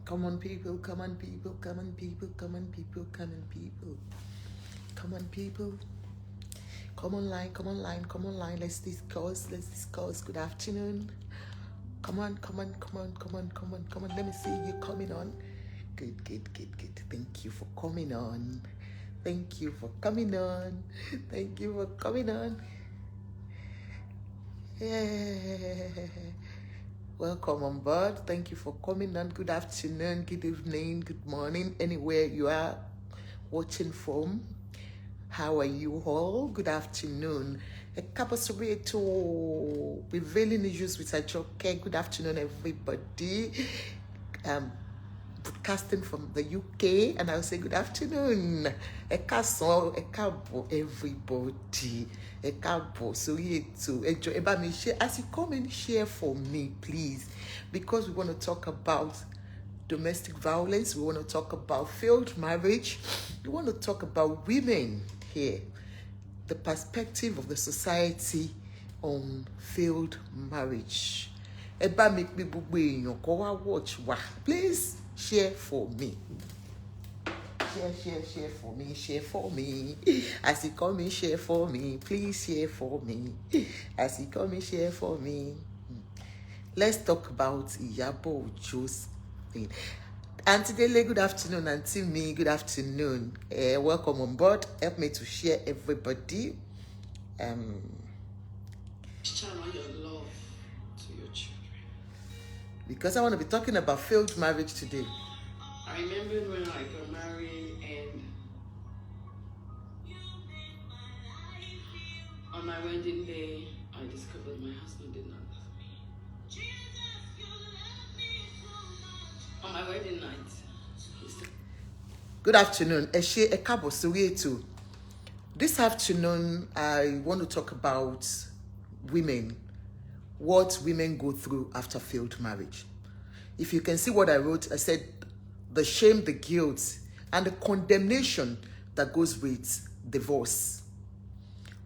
Come on, people, come on, people, come on, people, come on, people, come on, people. Come on, people. Come online, come online, come online. Let's discuss. Good afternoon. Come on, come on, come on, come on, come on, come on. Let me see you coming on. Good. Thank you for coming on. Thank you for coming on. Thank you for coming on. Yeah. Welcome on board. Thank you for coming on. Good afternoon, good evening, good morning, anywhere you are watching from. How are you all? Good afternoon. Prevailing issues with Ajoke. Good afternoon, everybody. Broadcasting from the UK, and I'll say good afternoon. Everybody. As you come and share for me, please, because we want to talk about domestic violence, we want to talk about failed marriage, we want to talk about women here, the perspective of the society on failed marriage. Please share for me. Share for me. As you come and share for me, please share for me. As you come and share for me. Let's talk about Iyabo Ojo's thing. Auntie Dele, good afternoon. Auntie Me, good afternoon. Welcome on board. Help me to share, everybody. Channel your love to your children. Because I want to be talking about failed marriage today. I remember when I got married and on my wedding day, I discovered my husband did not love me. On my wedding night, Good afternoon. This afternoon, I want to talk about women, what women go through after failed marriage. If you can see what I wrote, I said the shame, the guilt, and the condemnation that goes with divorce.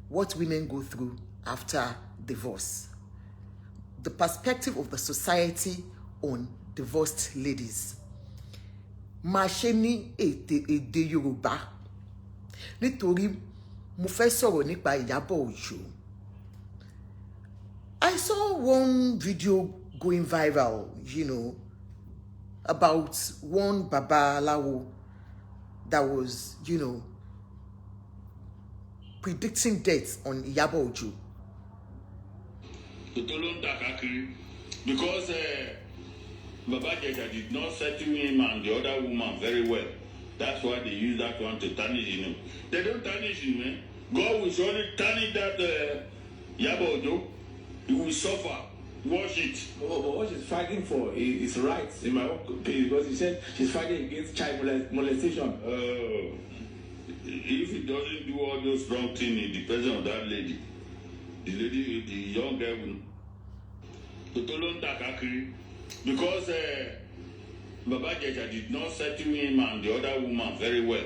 What women go through after divorce. The perspective of the society on divorced ladies. Masheni ede Yoruba. Nítorí mo fẹ́ sọ̀rọ̀ nípa Iyabo Ojo. I saw one video going viral, about one Babalawo that was, predicting death on Iyabo Ojo. Because Baba Jeta did not settle him and the other woman very well. That's why they use that one to tarnish him. They don't tarnish him, man. God will surely tarnish that Iyabo Ojo. He will suffer. Watch it. But what she's fighting for is rights, in my own opinion, because he said she's fighting against child molestation. If he doesn't do all those wrong things in the presence of that lady, the young girl will. Because Baba Jeta did not settle him and the other woman very well.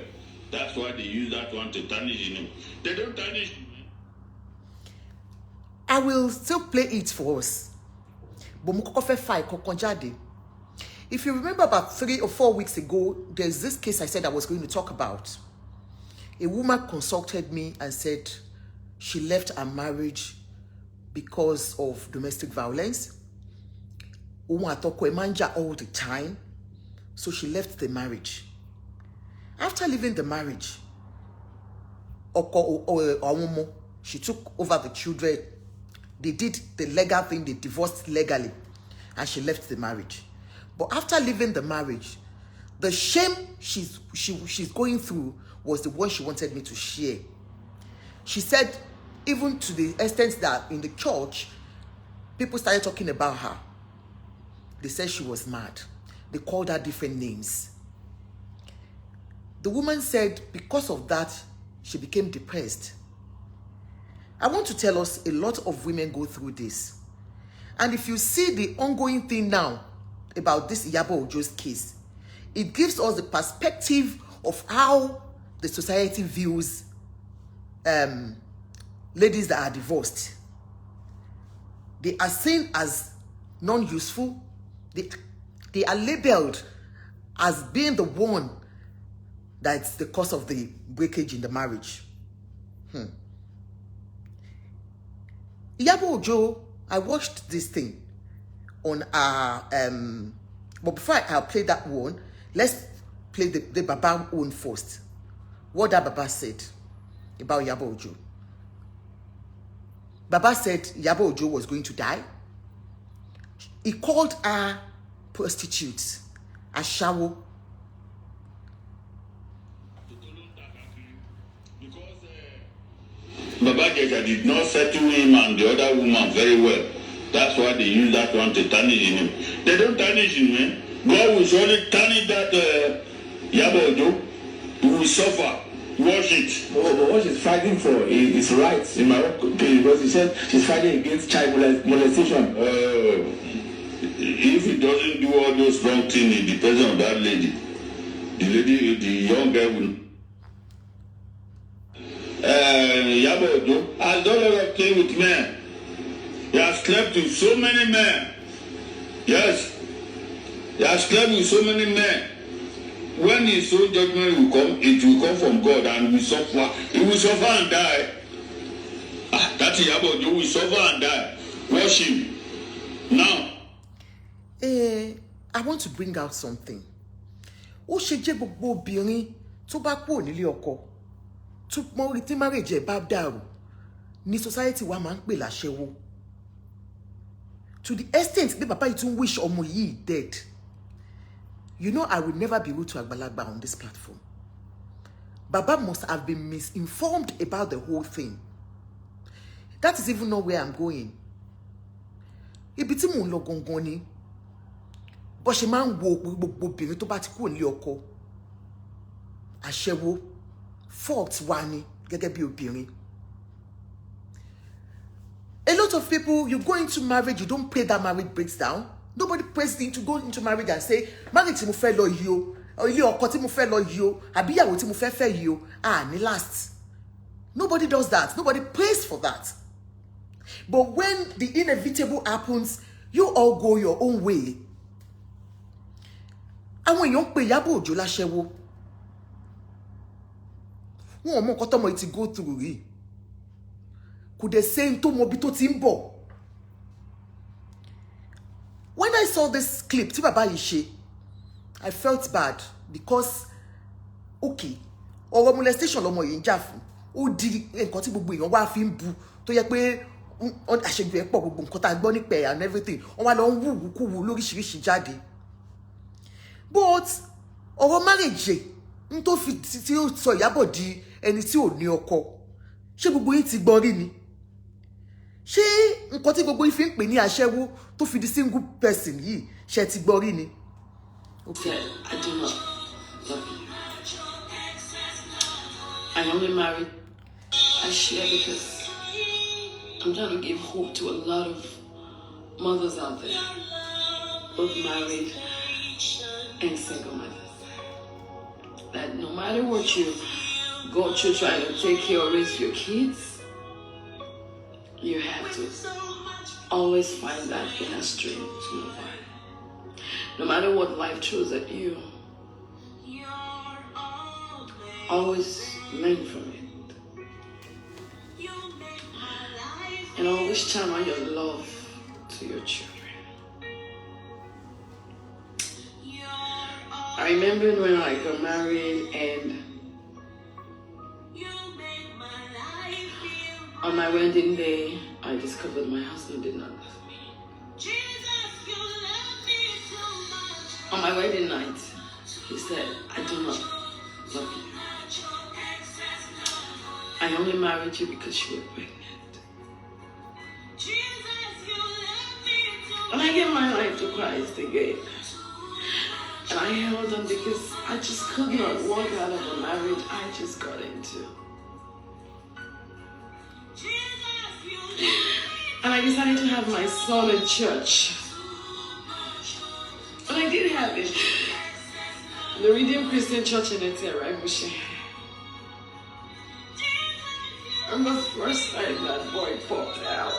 That's why they use that one to tarnish him. They don't tarnish him. I will still play it for us. If you remember about 3 or 4 weeks ago, there's this case I said I was going to talk about. A woman consulted me and said she left her marriage because of domestic violence. All the time. So she left the marriage. After leaving the marriage, she took over the children. They did the legal thing, they divorced legally, and she left the marriage. But after leaving the marriage, the shame she's going through was the one she wanted me to share. She said, even to the extent that in the church, people started talking about her. They said she was mad. They called her different names. The woman said because of that, she became depressed. I want to tell us a lot of women go through this. And if you see the ongoing thing now about this Iyabo Ojo's case, it gives us the perspective of how the society views ladies that are divorced. They are seen as non-useful. They are labeled as being the one that's the cause of the breakage in the marriage. Iyabo Ojo, I watched this thing on our but before I'll play that one, let's play the Baba one first. What that Baba said about Iyabo Ojo. Baba said Iyabo Ojo was going to die. He called her prostitutes, ashawo. Baba Jeja did not settle him and the other woman very well. That's why they use that one to tarnish him. They don't tarnish him, man. God will surely tarnish that Iyabo Ojo. He will suffer. Watch it. But what she's fighting for is rights, in my own opinion, because he said she's fighting against child molestation. If he doesn't do all those wrong things in the presence of that lady, the young girl will. Iyabo Ojo has done a lot of things with men. He has slept with so many men. Yes. He has slept with so many men. When his own judgment will come, it will come from God and will suffer. He will suffer and die. That Iyabo Ojo will suffer and die. Watch him. Now. I want to bring out something. Ó ṣe jẹ́ gbogbo obìnrin tó bá kúrò nílé ọkọ tó mọ tí marriage ẹ̀ bá dàrú ní society wa máa ń pè láṣẹ́wó. To the extent that Papa Itun wish ọmọ yìí dead. You know, I will never be rude to Agbalagba on this platform. Baba must have been misinformed about the whole thing. That is even not where I'm going. Ibi tí mò ń lọ gangan ni. Bó ṣe máa ń wo gbogbo obìnrin tó bá ti kúrò nílé ọkọ. Aṣẹ́wó fault wa ni gẹ́gẹ́ bí obìnrin. A lot of people, you go into marriage, you don't pray that marriage breaks down. Nobody prays into go into marriage and say, marriage tí mo fẹ́ lọ yìí o, ilé ọkọ tí mo fẹ́ lọ yìí o, àbí ìyàwó tí mo fẹ́ fẹ́ yìí o, ní last. Nobody does that. Nobody prays for that. But when the inevitable happens, you all go your own way. Àwọn èèyàn ń pè Iyabo Ojo láṣẹ́wó. Wọ́n ò mọ nǹkan tọ́mọ yìí ti go through rí. Kò dẹ̀ ṣe ń tó mọ bí tó ti ń bọ̀. When I saw this clip, tí bàbá yìí ṣe, I felt bad because, okay, ọ̀rọ̀ molestation lọmọ yìí ń jà fún. Ó di nǹkan tí gbogbo èèyàn wá fi ń bu tó yẹ pé àṣejù ẹ̀ pọ̀ gbogbo nǹkan tá a gbọ́ nípa ẹ̀ and everything. Wọ́n wá lọ ń wúwúkúwú lóríṣiríṣi jáde. But ọ̀rọ̀ marriage ń tó fi tí ó sọ Ìyábọ̀ di ẹni tí ò ní ọkọ. Ṣé gbogbo yín ti gbọ́ rí ni? Ṣé nǹkan tí gbogbo yín fi ń pè ní aṣẹ́wó tó fi di single person yìí ṣé ti gbọ́ rí ni? Okay, I do not love you. I only married. I share because I'm trying to give hope to a lot of mothers out there, both married and single mothers. That no matter what you go through trying to take care or raise your kids, you have to always find that inner strength to move on. No matter what life throws at you, always learn from it. And always channel your love to your children. I remember when I got married and on my wedding day, I discovered my husband did not love me. On my wedding night, he said, I do not love you. I only married you because you were pregnant. And I gave my life to Christ again. And I held on because I just could not walk out of a marriage I just got into. And I decided to have my son in church. And I did have it. The Redeemed Christian Church in Etera, and the first time that boy popped out.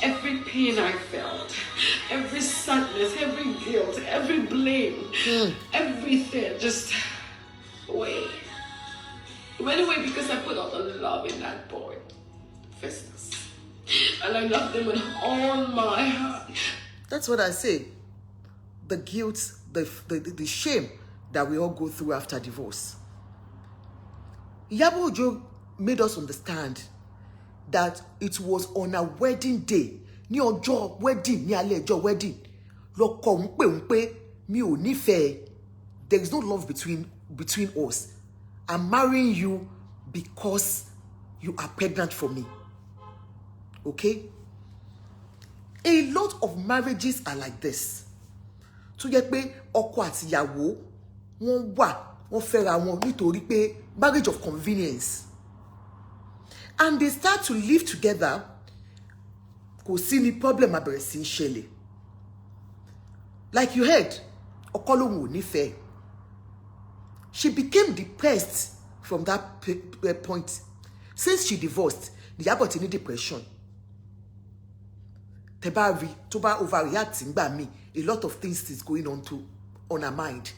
every pain I felt, every sadness, every guilt, every blame, everything just away. It went away because I put all the love in that boy, Festus. And I loved him with all my heart. That's what I say. The guilt, the shame that we all go through after divorce. Iyabo Ojo made us understand that it was on a wedding day, ní ọjọ́ wedding, ní alẹ́ ọjọ́ wedding, lọ́kọ ń pè mi ò nífẹ̀ẹ́. There is no love between us. I'm marrying you because you are pregnant for me. Okay? A lot of marriages are like this. Tó jẹ́ pé ọkọ àti ìyàwó wọ́n fẹ́ra wọn nítorí pé marriage of convenience. And they start to live together. Kò sí ní problem abẹ̀rẹ̀ sí ń ṣẹlẹ̀. Like you heard, ọkọ lòun ò nífẹ̀ẹ́. She became depressed from that point. Since she divorced, Iyabo ti ní depression. Tebari, tó bá overreact ngbà mí, a lot of things is going on her mind.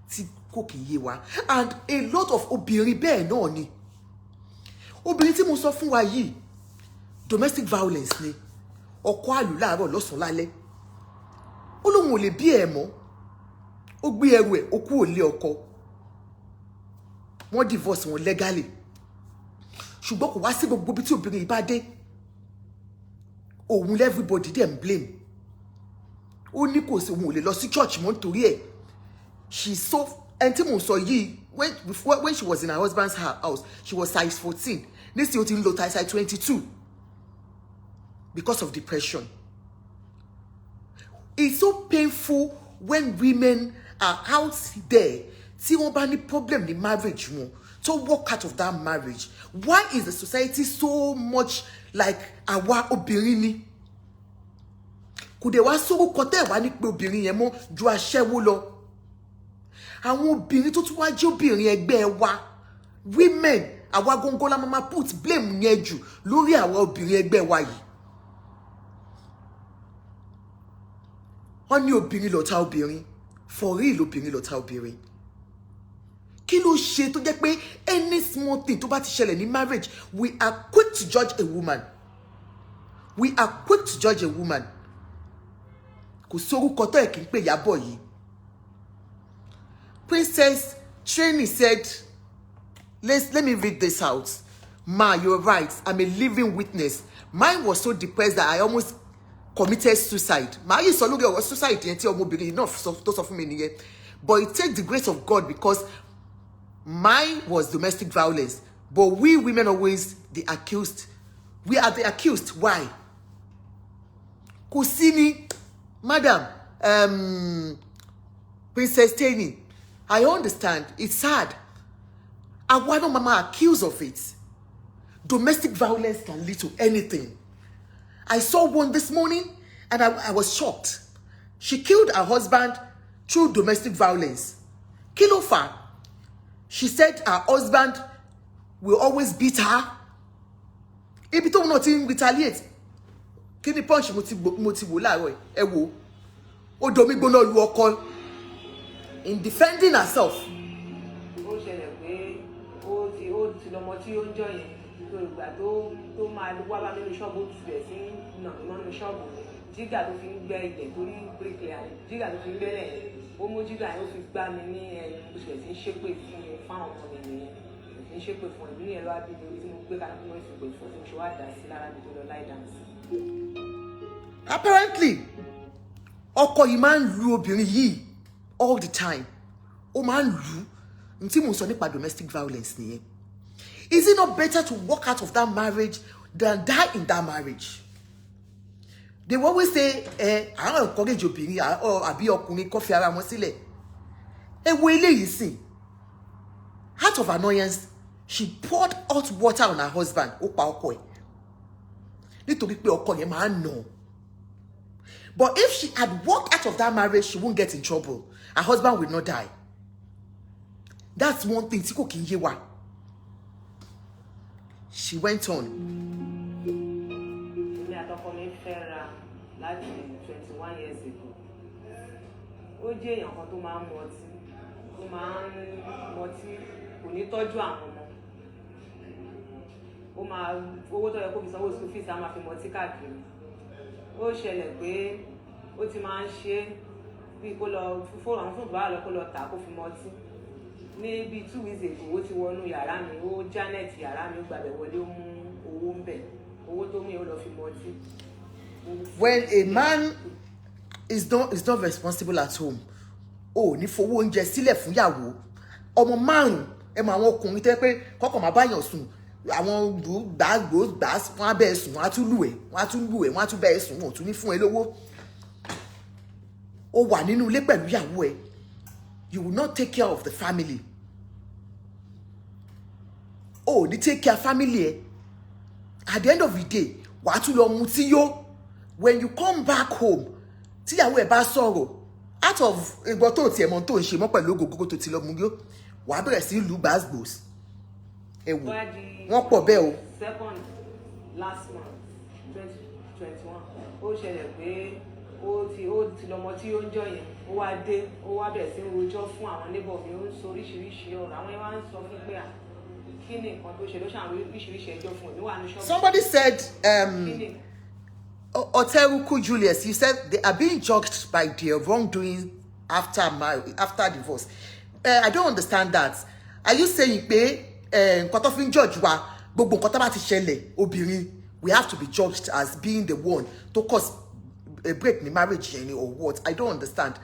Tí kò kì í yé wa. And a lot of obìnrin bẹ́ẹ̀ náà ni. Obìnrin tí mo sọ fún wa yìí, domestic violence ni. Ọkọ àlù láàárọ̀ lọ́sàn lálẹ́. Ó lóun ò lè bí ẹ̀ mọ́. Ó gbé ẹrù ẹ̀, ó kúrò lé ọkọ. Wọ́n divorce wọn legally. Ṣùgbọ́n kò wá sí gbogbo bí tí obìnrin yìí bá dé. Òun everybody dem blame. Ó ní kò sí òun ò lè lọ sí church mọ́ nítorí ẹ̀. She's so, ẹni tí mo sọ yìí, when she was in her husband's house, she was size 14. Nísìnyí ó ti ń lo size 22 because of depression. It's so painful when women are out there. Tí wọ́n bá ní problem ní marriage wọn, to walk out of that marriage. Why is the society so much like àwa obìnrin ni? Kò dé wá sórúkọ kọtẹ́ wá ní pé obìnrin yẹn mọ́ ju aṣẹ́wó lọ. Àwọn obìnrin tó tún wá jẹ́ obìnrin ẹgbẹ́ wa, women, àwa góńgó la máa put blame yẹn jù lórí àwa obìnrin ẹgbẹ́ wa yìí. Wọ́n ní obìnrin lọ̀tá obìnrin, for real obìnrin lọ̀tá obìnrin. Kí ló ṣe tó jẹ́ pé any small thing tó bá ti ṣẹlẹ̀ ní marriage, we are quick to judge a woman. We are quick to judge a woman. Kò sórúkọ tó ẹ̀ kí n pè Iyabo yìí. Princess Trini said, let me read this out. Ma, you're right. I'm a living witness. Mine was so depressed that I almost committed suicide. Ma, you saw look at suicide yẹn tí ọmọbìnrin náà tó sọ fún mi nìyẹn. But it takes the grace of God because mine was domestic violence. But we women always the accused. We are the accused. Why? Kusini, Madam, Princess Trini, I understand. It's sad. I want mama accused of it. Domestic violence can lead to anything. I saw one this morning and I was shocked. She killed her husband through domestic violence. Kí ló fà? She said her husband will always beat her. Ibi tó not in retaliate. Kí ni punch mo ti wò láàárọ̀ ẹ wò. Ó domi gbóná lu ọkọ in defending herself. Ó ṣẹlẹ̀ pé ó ti lọ́mọ tí ó ń jọ yẹn tó ìgbà tó máa wá bá nínú ṣọ́ọ̀bù ó ti bẹ̀ sí nínú ṣọ́ọ̀bù jígà tó fi ń gbẹ́ ilẹ̀ torí bricklayer jígà tó fi ń gbẹ́lẹ̀ ó mú jígà yẹn ó fi gbá mi ní ẹnu ó sì bẹ̀ sí ń ṣépè fáwọn ọmọ mi nìyẹn ń ṣépè fún ìlú yẹn lọ́wọ́ bí lórí tí mo gbé ká mo fi pè fún tí mo ṣe wá dà sí lára mi tó lọ láì dànsí. Apparently ọkọ yìí máa ń lu obìnrin yìí all the time. Ó máa ń lù ú. Ntí mo sọ nípa domestic violence nìyẹn. Is it not better to walk out of that marriage than die in that marriage? They will always say, I don't encourage obìnrin àbí ọkùnrin kó fi ara wọn sílẹ̀. Ẹ wo eléyìí sìn. Out of annoyance, she poured hot water on her husband. Ó pa ọkọ ẹ̀. Nítorí pé ọkọ yẹn máa ń nà. But if she had walked out of that marriage, she won't get in trouble. Her husband will not die. That's one thing tí kò kí ń yé wa. She went on. Èmi àtọkọ mi fẹ́ra láti 21 years ago. Ó jẹ́ èèyàn kan tó máa ń mọtí kò ní tọ́jú àwọn ọmọ. Ó máa owó tó yẹ kó fi sanwó school fees á máa fi mọtí káàkiri. Ó ṣẹlẹ̀ pé ó ti máa ń ṣe bí kó lọ fóònù àwọn fóònù báwa lọ kó lọ tà kó fi mọtí. Ní bí 2 weeks ago ó ti wọnú yàrá mi, ó Janet yàrá mi, ó gbàbẹ̀ wọlé, ó mú owó ń bẹ̀. Owó tó mú yẹn ó lọ fi mọtí. When a man is not responsible at home, ní fowó oúnjẹ sílẹ̀ fún ìyàwó, ọmọ márùn ẹ mọ àwọn ọkùnrin tẹ́ pé kọ́kọ́ máa báyàn sùn, àwọn gbàgbó wọ́n á bẹ́ẹ̀ sùn, wọ́n á tún lù ẹ́, wọ́n á tún bẹ́ẹ̀ sùn, wọ́n ò tún ní fún ẹ lówó. Ó wà nínú ilé pẹ̀lú ìyàwó ẹ, you will not take care of the family. Ní take care family ẹ. At the end of the day, wà á tún lọ mutí yó. When you come back home, tíyàwó ẹ bá sọ̀rọ̀, out of ìgbọ́ tó tiẹ̀ mọ́ tó ń ṣe mọ́ pẹ̀lú ògógó tó ti lọ mú yó, wà á bẹ̀rẹ̀ sí lù gbàgbós. Ẹ wò wọ́n pọ̀ bẹ́ẹ̀ o. Second last month 2021 ó ṣẹlẹ̀ pé ó ti lọ́mọ tí ó ń jọ yẹn, ó wá dé, ó wá bẹ̀rẹ̀ sí rojọ́ fún àwọn neighbor mi, ó ń sọ oríṣiríṣi ọ̀rọ̀. Àwọn yẹn wá ń sọ fún pé kí ni nǹkan tó ṣe ló ṣàwọn oríṣiríṣi ẹjọ́ fún òní wà ní ṣọ́ọ̀bù. Somebody said Oteruku Julius, you said they are being judged by their wrongdoing after divorce. I don't understand that. Are you saying pé nǹkan tó fi ń judge wa gbogbo nǹkan tó bá ti ṣẹlẹ̀ obìnrin, we have to be judged as being the one to cause a break in marriage or what? I don't understand.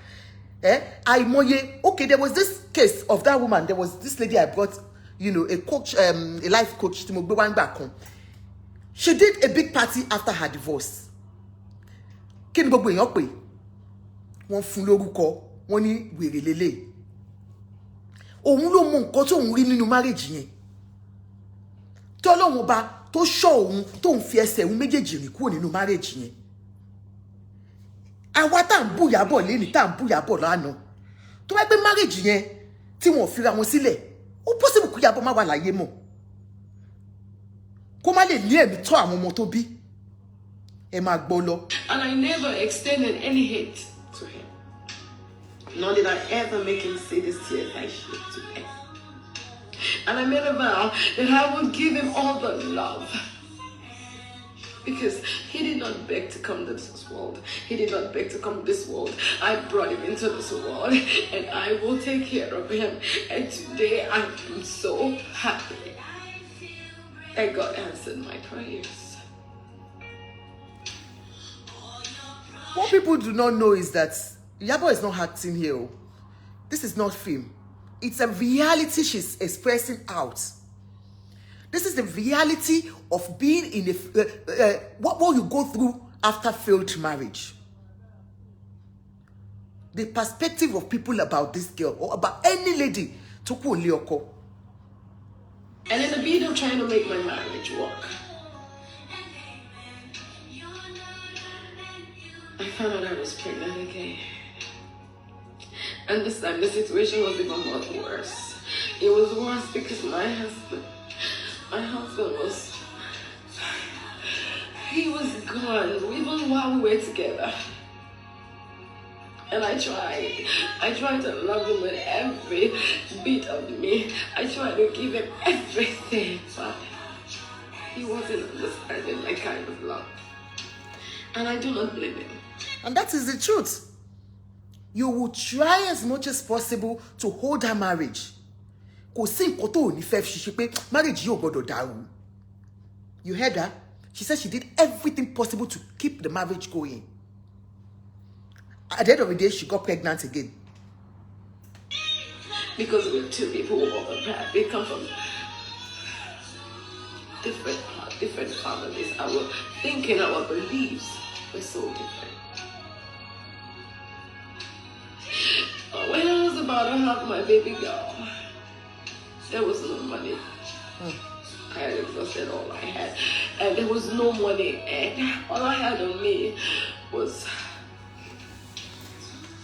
Okay, there was this case of that woman. There was this lady I brought, a coach, a life coach to me back home. She did a big party after her divorce. Kí ni gbogbo èèyàn pè? Wọ́n fún lórúkọ, wọ́n ní wèrè lélẹ̀. Òun ló mọ nǹkan tó ń rí nínú marriage yẹn. Tọ́lọ́run ọba tó ṣọ́ òun tó ń fi ẹsẹ̀ òun méjèèjì rìn kúrò nínú marriage yẹn. Àwa tá ń bú Iyabo lénìí, tá ń bú Iyabo lánàá. Tó bá gbé marriage yẹn tí wọ́n fira wọn sílẹ̀, ó possible kó Iyabo má wà láyé mọ́. Kó má lè ní ẹ̀mí tọ́ àwọn ọmọ tó bí. And I never extended any hate to him. Nor did I ever make him see the tears I shed today. And I made a vow that I would give him all the love. Because he did not beg to come to this world. He did not beg to come to this world. I brought him into this world. And I will take care of him. And today I am so happy that God answered my prayers. What people do not know is that Iyabo is not acting here. This is not film. It's a reality she's expressing out. This is the reality of being in what will you go through after failed marriage. The perspective of people about this girl or about any lady to Lioko. And in the bid of trying to make my marriage work, I found out I was pregnant again. And this time the situation was even much worse. It was worse because my husband was gone even while we were together. And I tried to love him with every bit of me. I tried to give him everything, but he wasn't understanding my kind of love. And I do not blame him. And that is the truth. You will try as much as possible to hold her marriage. Kò sí nǹkan tó ní fẹ́ fi ṣe pé marriage yóò gbọ́dọ̀ dàrú. You heard her? She said she did everything possible to keep the marriage going. At the end of the day, she got pregnant again. Because we're two people who walk the path. We come from different families. Our thinking, our beliefs were so different. When I was about to have my baby girl, there was no money. I had exhausted all I had. And there was no money. And all I had on me was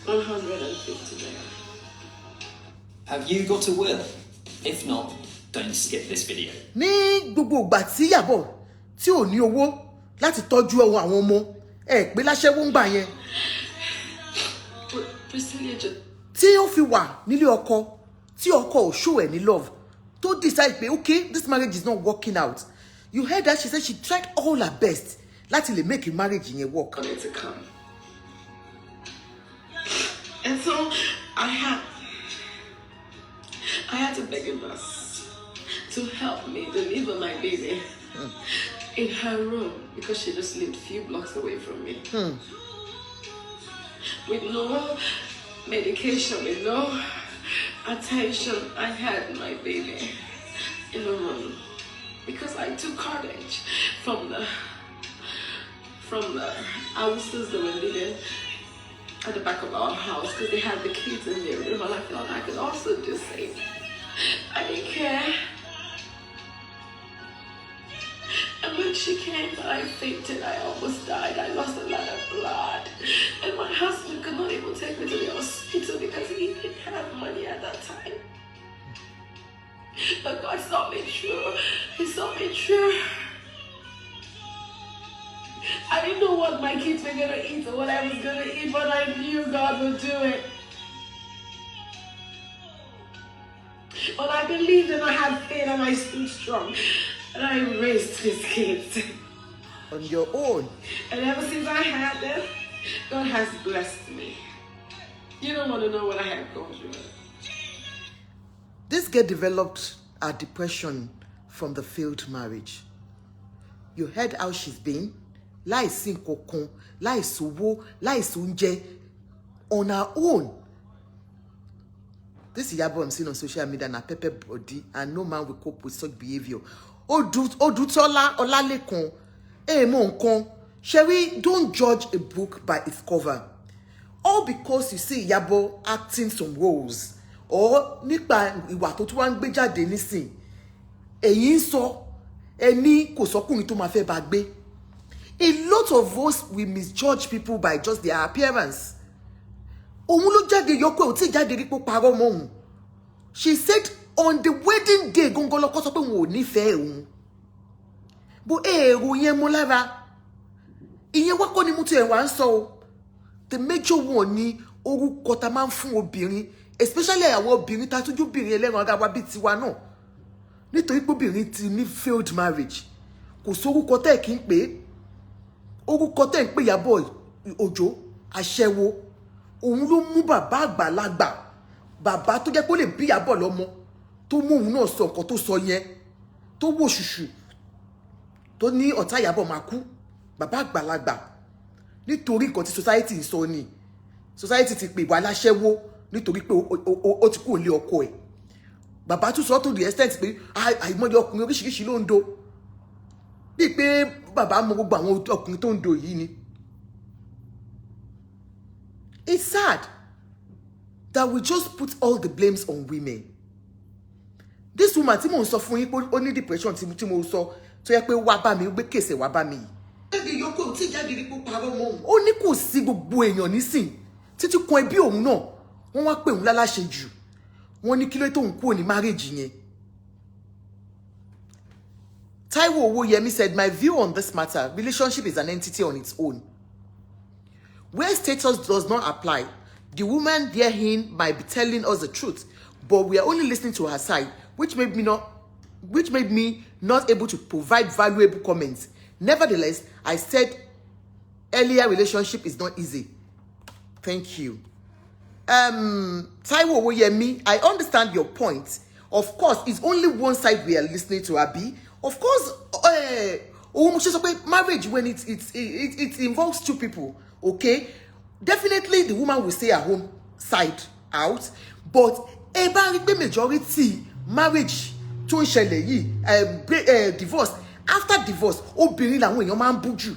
150 naira. Have you got a will? If not, don't skip this video. Ní gbogbo ìgbà tí Iyabo tí ò ní owó láti tọ́jú àwọn ọmọ, pé láṣẹ́wó ń gbà yẹn. Priscilla just. Tí ó fi wà nílé ọkọ, tí ọkọ ò show any love, to decide pé okay, this marriage is not working out. You heard that she said she tried all her best láti lè make a marriage yẹn work. For it to come. And so I had to beg him to help me deliver my baby in her room because she just lived a few blocks away from me. With no medication, with no attention, I had my baby in the room because I took courage from the houses that were living at the back of our house because they had the kids in their room, and I thought I could also just say, I didn't care. And when she came, I fainted, I almost died, I lost a lot of blood. And my husband could not even take me to the hospital because he didn't have money at that time. But God saw me through. He saw me through. I didn't know what my kids were going to eat or what I was going to eat, but I knew God would do it. But I believed and I had faith and I stood strong. And I raised these kids. On your own. And ever since I had them, God has blessed me. You don't want to know what I have gone through. This girl developed a depression from the failed marriage. You heard how she's been. Láìsí nǹkankan, láìsí owó, láìsí oúnjẹ, on her own. This Iyabo I'm seeing on social media na pepper body, and no man will cope with such behavior. Odutola Olalekan, mo nkan. Sherry, don't judge a book by its cover. All because you see Iyabo acting some roles, or nípa ìwà tó tún wá ń gbé jáde nísìn. Ẹ̀yin sọ, ẹni kò sọ́kùnrin tó máa fẹ́ bá gbé. A lot of us we misjudge people by just their appearance. Òun ló jáde yọkọ ò tí jáde rí pé parọ́ mọ́ òun. She said on the wedding day gangan lọ́kọ sọ pé òun ò nífẹ̀ẹ́ òun. Bó èrò yẹn mọ́ lára. Ìyẹn wá kọ́ ni mo ti ẹ̀ wá ń sọ o. The major one ni orúkọ tá máa ń fún obìnrin, especially àwọn obìnrin tá tójú obìnrin ẹlẹ́ran ara wa bíi tiwa náà. Nítorí pé obìnrin ti ní failed marriage. Kò sórúkọ tẹ́ kí n pè. Orúkọ tẹ́ ń pè Iyabo Ojo, aṣẹ́wó. Òun ló mú bàbá àgbàlagbà, bàbá tó jẹ́ pé ó lè bí Iyabo lọ́mọ, tó mú òun náà sọ nǹkan tó sọ yẹn, tó wò ṣùṣù, tó ní ọ̀tá Iyabo máa kú, bàbá àgbàlagbà. Nítorí nǹkan tí society ń sọ ni. Society ti pè wá láṣẹ́wó nítorí pé ó ti kú ilé ọkọ ẹ̀. Bàbá tún sọ to the extent pé àìmọye ọkùnrin oríṣiríṣi ló ń do. Bí pé bàbá mọ gbogbo àwọn ọkùnrin tó ń do yìí ni. It's sad that we just put all the blames on women. This woman tí mo sọ fún yín pé ó ní depression tí mo sọ tó yẹ pé wá bá mi gbé kése wá bá mi. Jáde yòókù tí jáde rí pé parọ́ mọ́ òun. Ó ní kò sí gbogbo èèyàn nísìn títí kan ẹbí òun náà. Wọ́n wá pè òun láláṣẹ jù. Wọ́n ní kí ló tó ń kúrò ní marriage yẹn. Taiwo Owoyemi said, my view on this matter, relationship is an entity on its own. Where status does not apply, the woman therein might be telling us the truth, but we are only listening to her side, which made me not able to provide valuable comments. Nevertheless, I said earlier, relationship is not easy. Thank you. Taiwo Owoyemi, I understand your point. Of course, it's only one side we are listening to, Abi. Of course, marriage, when it involves two people, okay, definitely the woman will stay her home side out, but the majority marriage tó ń ṣẹlẹ̀ yìí, divorce, after divorce, obìnrin làwọn èèyàn máa ń bú jù.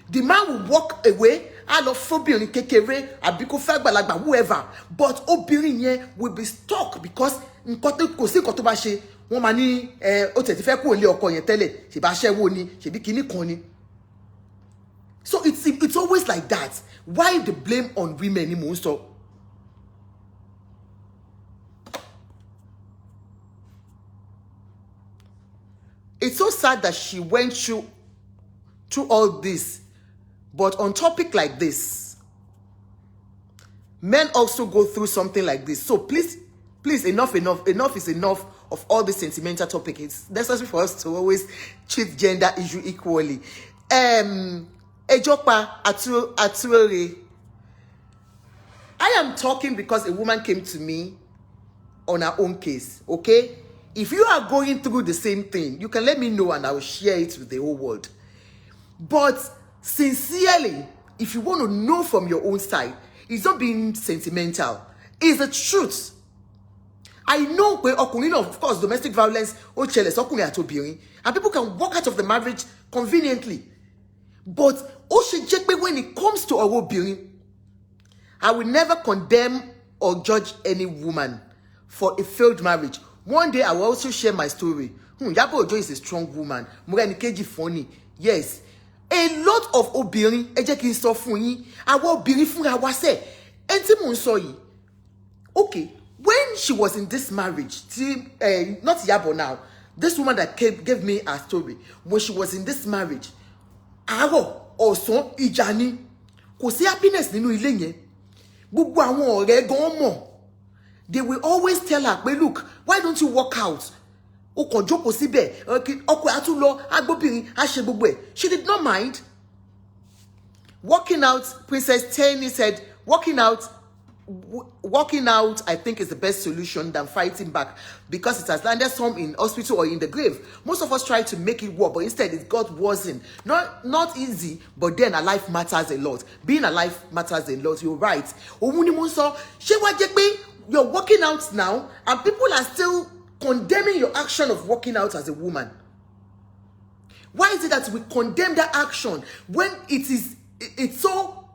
The man will walk away, I love fóbìnrin kékeré, àbí kó fẹ́ àgbàlagbà, whoever, but obìnrin yẹn will be stuck because kò sí nǹkan tó bá ṣe. Wọ́n máa ní ó tẹ̀ ti fẹ́ kúrò lé ọkọ yẹn tẹ́lẹ̀, ṣèbí aṣẹ́wó ni, ṣèbí kinní kan ni. So it's always like that. Why the blame on women ni mò ń sọ? It's so sad that she went through all this But on topic like this, men also go through something like this. So please, enough is enough of all this sentimental topic. It's necessary for us to always treat gender issue equally. Ejopa Atuore. I am talking because a woman came to me on her own case, okay? If you are going through the same thing, you can let me know and I will share it with the whole world. But sincerely, if you want to know from your own side, it's not being sentimental. It's the truth. I know where, of course, domestic violence, and people can walk out of the marriage conveniently. But when it comes to Owobirin, I will never condemn or judge any woman for a failed marriage. One day I will also share my story. Iyabo Ojo is a strong woman. Murenikeji funny. Yes. A lot of obirin, ejekin so fun yin, awo obirin funra wa se. Enti mo nso yi. Okay, when she was in this marriage, not Iyabo now, this woman that gave me her story, when she was in this marriage, aro osan ijani, kò sí happiness nínú ilé yẹn. Gbogbo àwọn ọ̀rẹ́ gan mọ̀. They will always tell her, but look, why don't you walk out? She did not mind. Walking out, Princess Tenny said, walking out, I think is the best solution than fighting back because it has landed some in hospital or in the grave. Most of us try to make it work, but instead it got worsened. Not easy, but then a life matters a lot. Being alive matters a lot. You're right. You're walking out now, and people are still condemning your action of walking out as a woman. Why is it that we condemn that action when it's so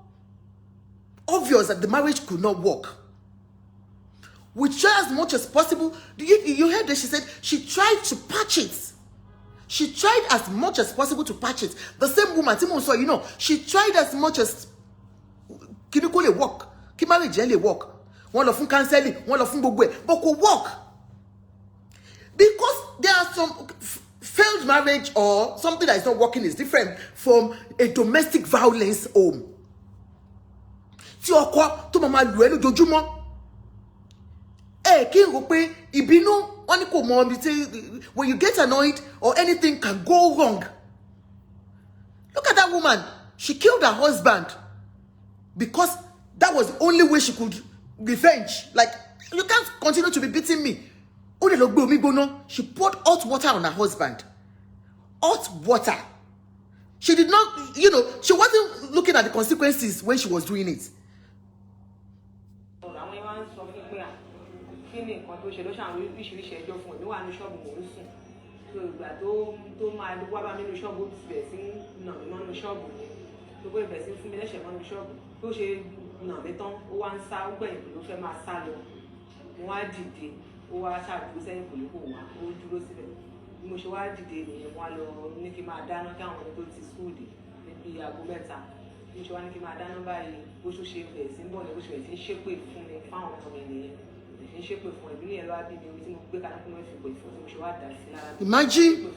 obvious that the marriage could not work? We try as much as possible. You heard that she said she tried to patch it. She tried as much as possible to patch it. The same woman, she tried as much as can you call it work? Can marriage really work? One of them canceling, one of them but could work. Because there are some failed marriage or something that is not working is different from a domestic violence home. When you get annoyed or anything can go wrong. Look at that woman. She killed her husband because that was the only way she could revenge. Like, you can't continue to be beating me. She poured hot water on her husband. Hot water. She did not, she wasn't looking at the consequences when she was doing it. Imagine.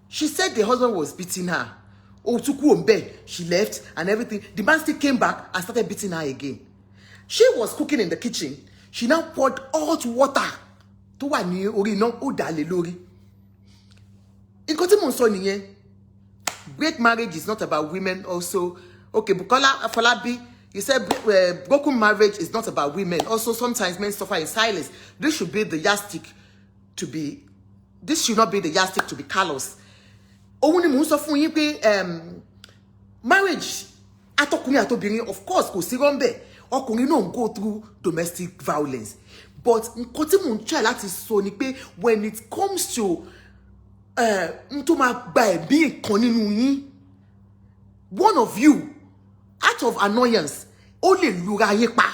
She said the husband was beating her. She left and everything. The man still came back and started beating her again. She was cooking in the kitchen. She now poured hot water. Great marriage is not about women also. Okay, Bukola Afolabi, you said broken marriage is not about women. Also, sometimes men suffer in silence. This should be the yardstick to be. This should not be the yardstick to be callous. Marriage, of course, go through domestic violence. But when it comes to one of you, out of annoyance, only lura yepa.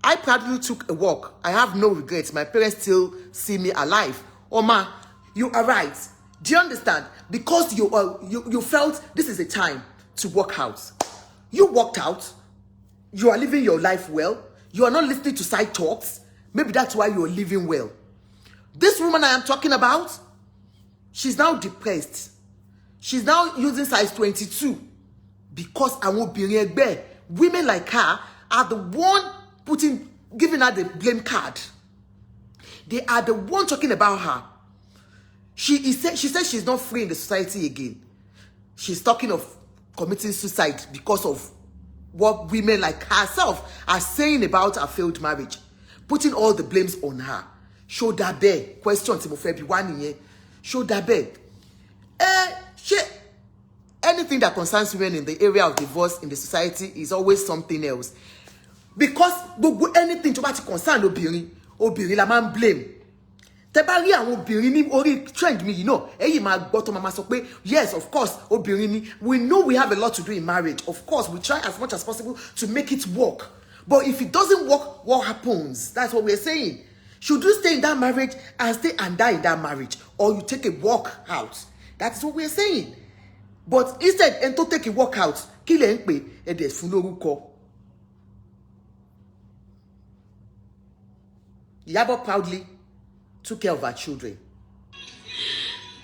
I proudly took a walk. I have no regrets. My parents still see me alive. Oma, you are right. Do you understand? Because you felt this is a time to walk out. You walked out. You are living your life well. You are not listening to side talks. Maybe that's why you are living well. This woman I am talking about, she's now depressed. She's now using size 22 because women like her are the one giving her the blame card. They are the one talking about her. She said she's not free in the society again. She's talking of committing suicide because of what women like herself are saying about her failed marriage, putting all the blames on her. Show that bear. Question to February. Show that bear. Anything that concerns women in the area of divorce in the society is always something else. Because anything to concern obìnrin la man blame. Tebari àwọn obìnrin ní orí trend me, you know. Mama sọ pé, yes, of course, obìnrin ni. We know we have a lot to do in marriage. Of course, we try as much as possible to make it work. But if it doesn't work, what happens? That's what we're saying. Should you stay in that marriage and stay and die in that marriage? Or you take a walk out? That's what we're saying. But instead, and to take a walk out, kill and there's funoruko. Iyabo proudly took care of her children.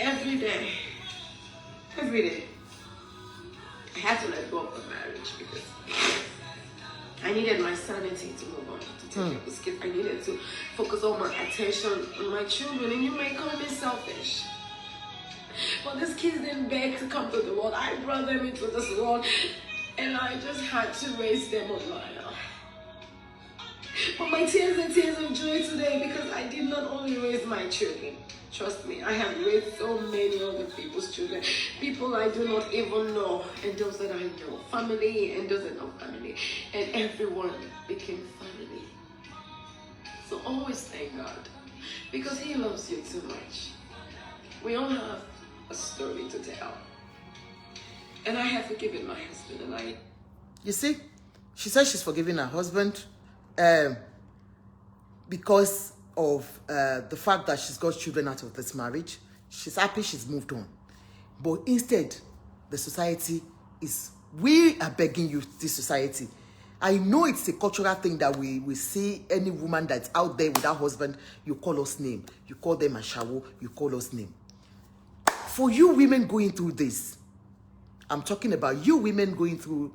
Every day, I had to let go of the marriage because I needed my sanity to move on, to take care of this kid. I needed to focus all my attention on my children. And you may call me selfish, but these kids didn't beg to come to the world. I brought them into this world, and I just had to raise them on my own. But my tears are tears of joy today because I did not only raise my children. Trust me, I have raised so many other people's children. People I do not even know, and those that I know. Family and those that know family. And everyone became family. So always thank God, because He loves you too much. We all have a story to tell. And I have forgiven my husband, and I... You see, she says she's forgiving her husband because of the fact that she's got children out of this marriage. She's happy, she's moved on. But instead, the society is... We are begging you, this society. I know it's a cultural thing that we see any woman that's out there without husband, you call us name. You call them a shawo, you call us name. For you women going through this, I'm talking about you women going through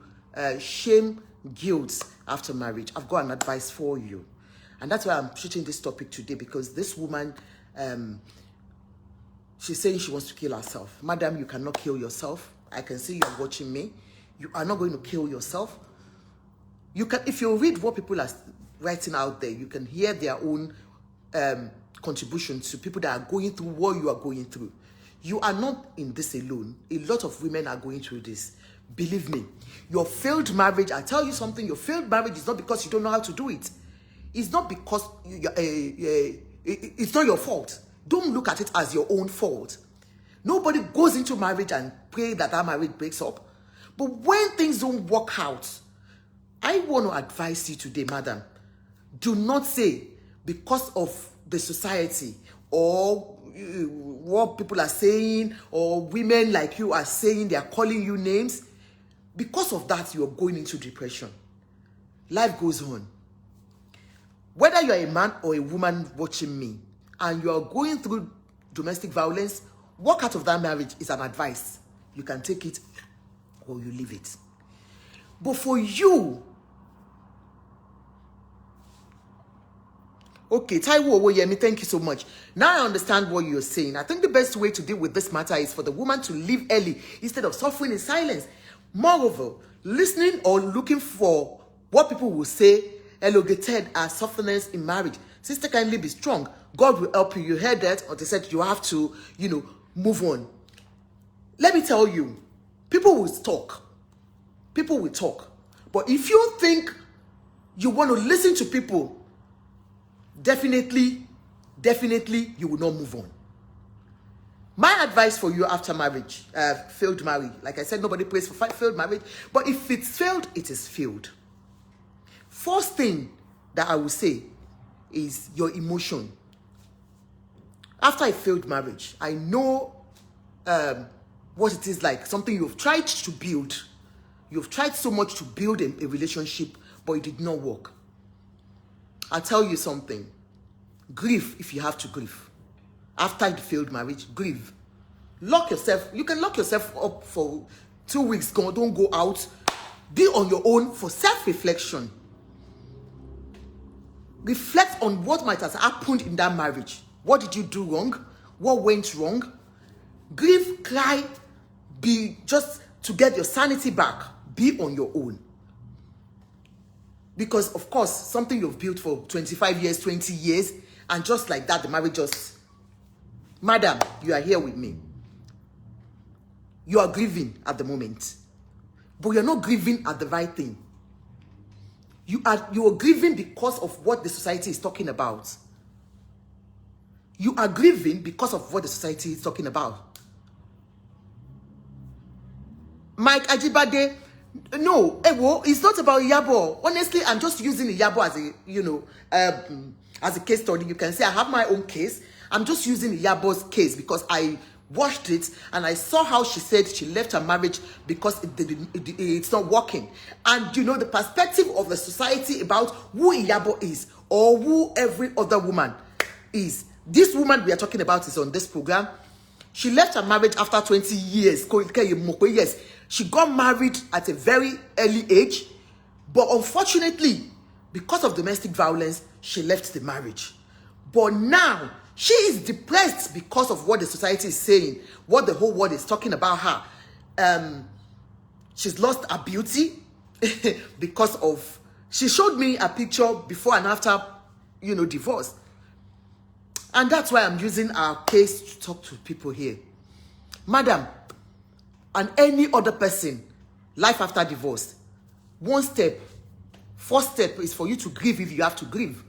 shame, guilt after marriage. I've got an advice for you. And that's why I'm shooting this topic today, because this woman, she's saying she wants to kill herself. Madam, you cannot kill yourself. I can see you're watching me. You are not going to kill yourself. You can, if you read what people are writing out there, you can hear their own contributions to people that are going through what you are going through. You are not in this alone. A lot of women are going through this. Believe me, your failed marriage, I tell you something, your failed marriage is not because you don't know how to do it. It's not because it's not your fault. Don't look at it as your own fault. Nobody goes into marriage and pray that that marriage breaks up. But when things don't work out, I want to advise you today, madam, do not say because of the society or what people are saying or women like you are saying, they are calling you names. Because of that, you are going into depression. Life goes on. Whether you're a man or a woman watching me and you are going through domestic violence, walk out of that marriage is an advice. You can take it or you leave it. But for you, okay, Taiwo Owoyemi, thank you so much. Now I understand what you're saying. I think the best way to deal with this matter is for the woman to leave early instead of suffering in silence. Moreover, listening or looking for what people will say elongated as softness in marriage. Sister, kindly be strong. God will help you. You heard that, or they said you have to, move on. Let me tell you, people will talk. People will talk. But if you think you want to listen to people, definitely, you will not move on. My advice for you after marriage, failed marriage, like I said, nobody prays for failed marriage, but if it's failed, it is failed. First thing that I will say is your emotion. After a failed marriage, I know what it is like, something you've tried to build. You've tried so much to build a relationship, but it did not work. I'll tell you something. Grieve if you have to grieve. after the failed marriage, grieve. Lock yourself. You can lock yourself up for 2 weeks. Don't go out. Be on your own for self-reflection. Reflect on what might have happened in that marriage. What did you do wrong? What went wrong? Grieve, cry, be just to get your sanity back. Be on your own. Because, of course, something you've built for 25 years, 20 years, and just like that, the marriage just... Madam, you are here with me. You are grieving at the moment. But you're not grieving at the right thing. You are grieving because of what the society is talking about. You are grieving because of what the society is talking about. Mike Ajibade, no, it's not about Iyabo. Honestly, I'm just using Iyabo as as a case study. You can say I have my own case. I'm just using Iyabo's case because I watched it and I saw how she said she left her marriage because it's not working. And the perspective of the society about who Iyabo is or who every other woman is. This woman we are talking about is on this program. She left her marriage after 20 years. Yes, she got married at a very early age, but unfortunately, because of domestic violence, she left the marriage. But now, she is depressed because of what the society is saying, what the whole world is talking about her. She's lost her beauty because of... She showed me a picture before and after, divorce. And that's why I'm using our case to talk to people here. Madam, and any other person, life after divorce, first step is for you to grieve if you have to grieve.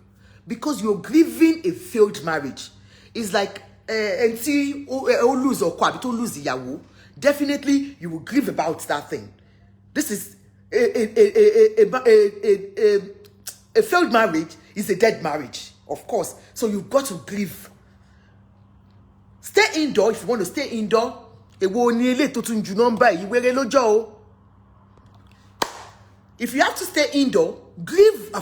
Because you're grieving a failed marriage. It's like, definitely you will grieve about that thing. This is a failed marriage is a dead marriage, of course. So you've got to grieve. Stay indoor if you want to stay indoor. If you have to stay indoor, grieve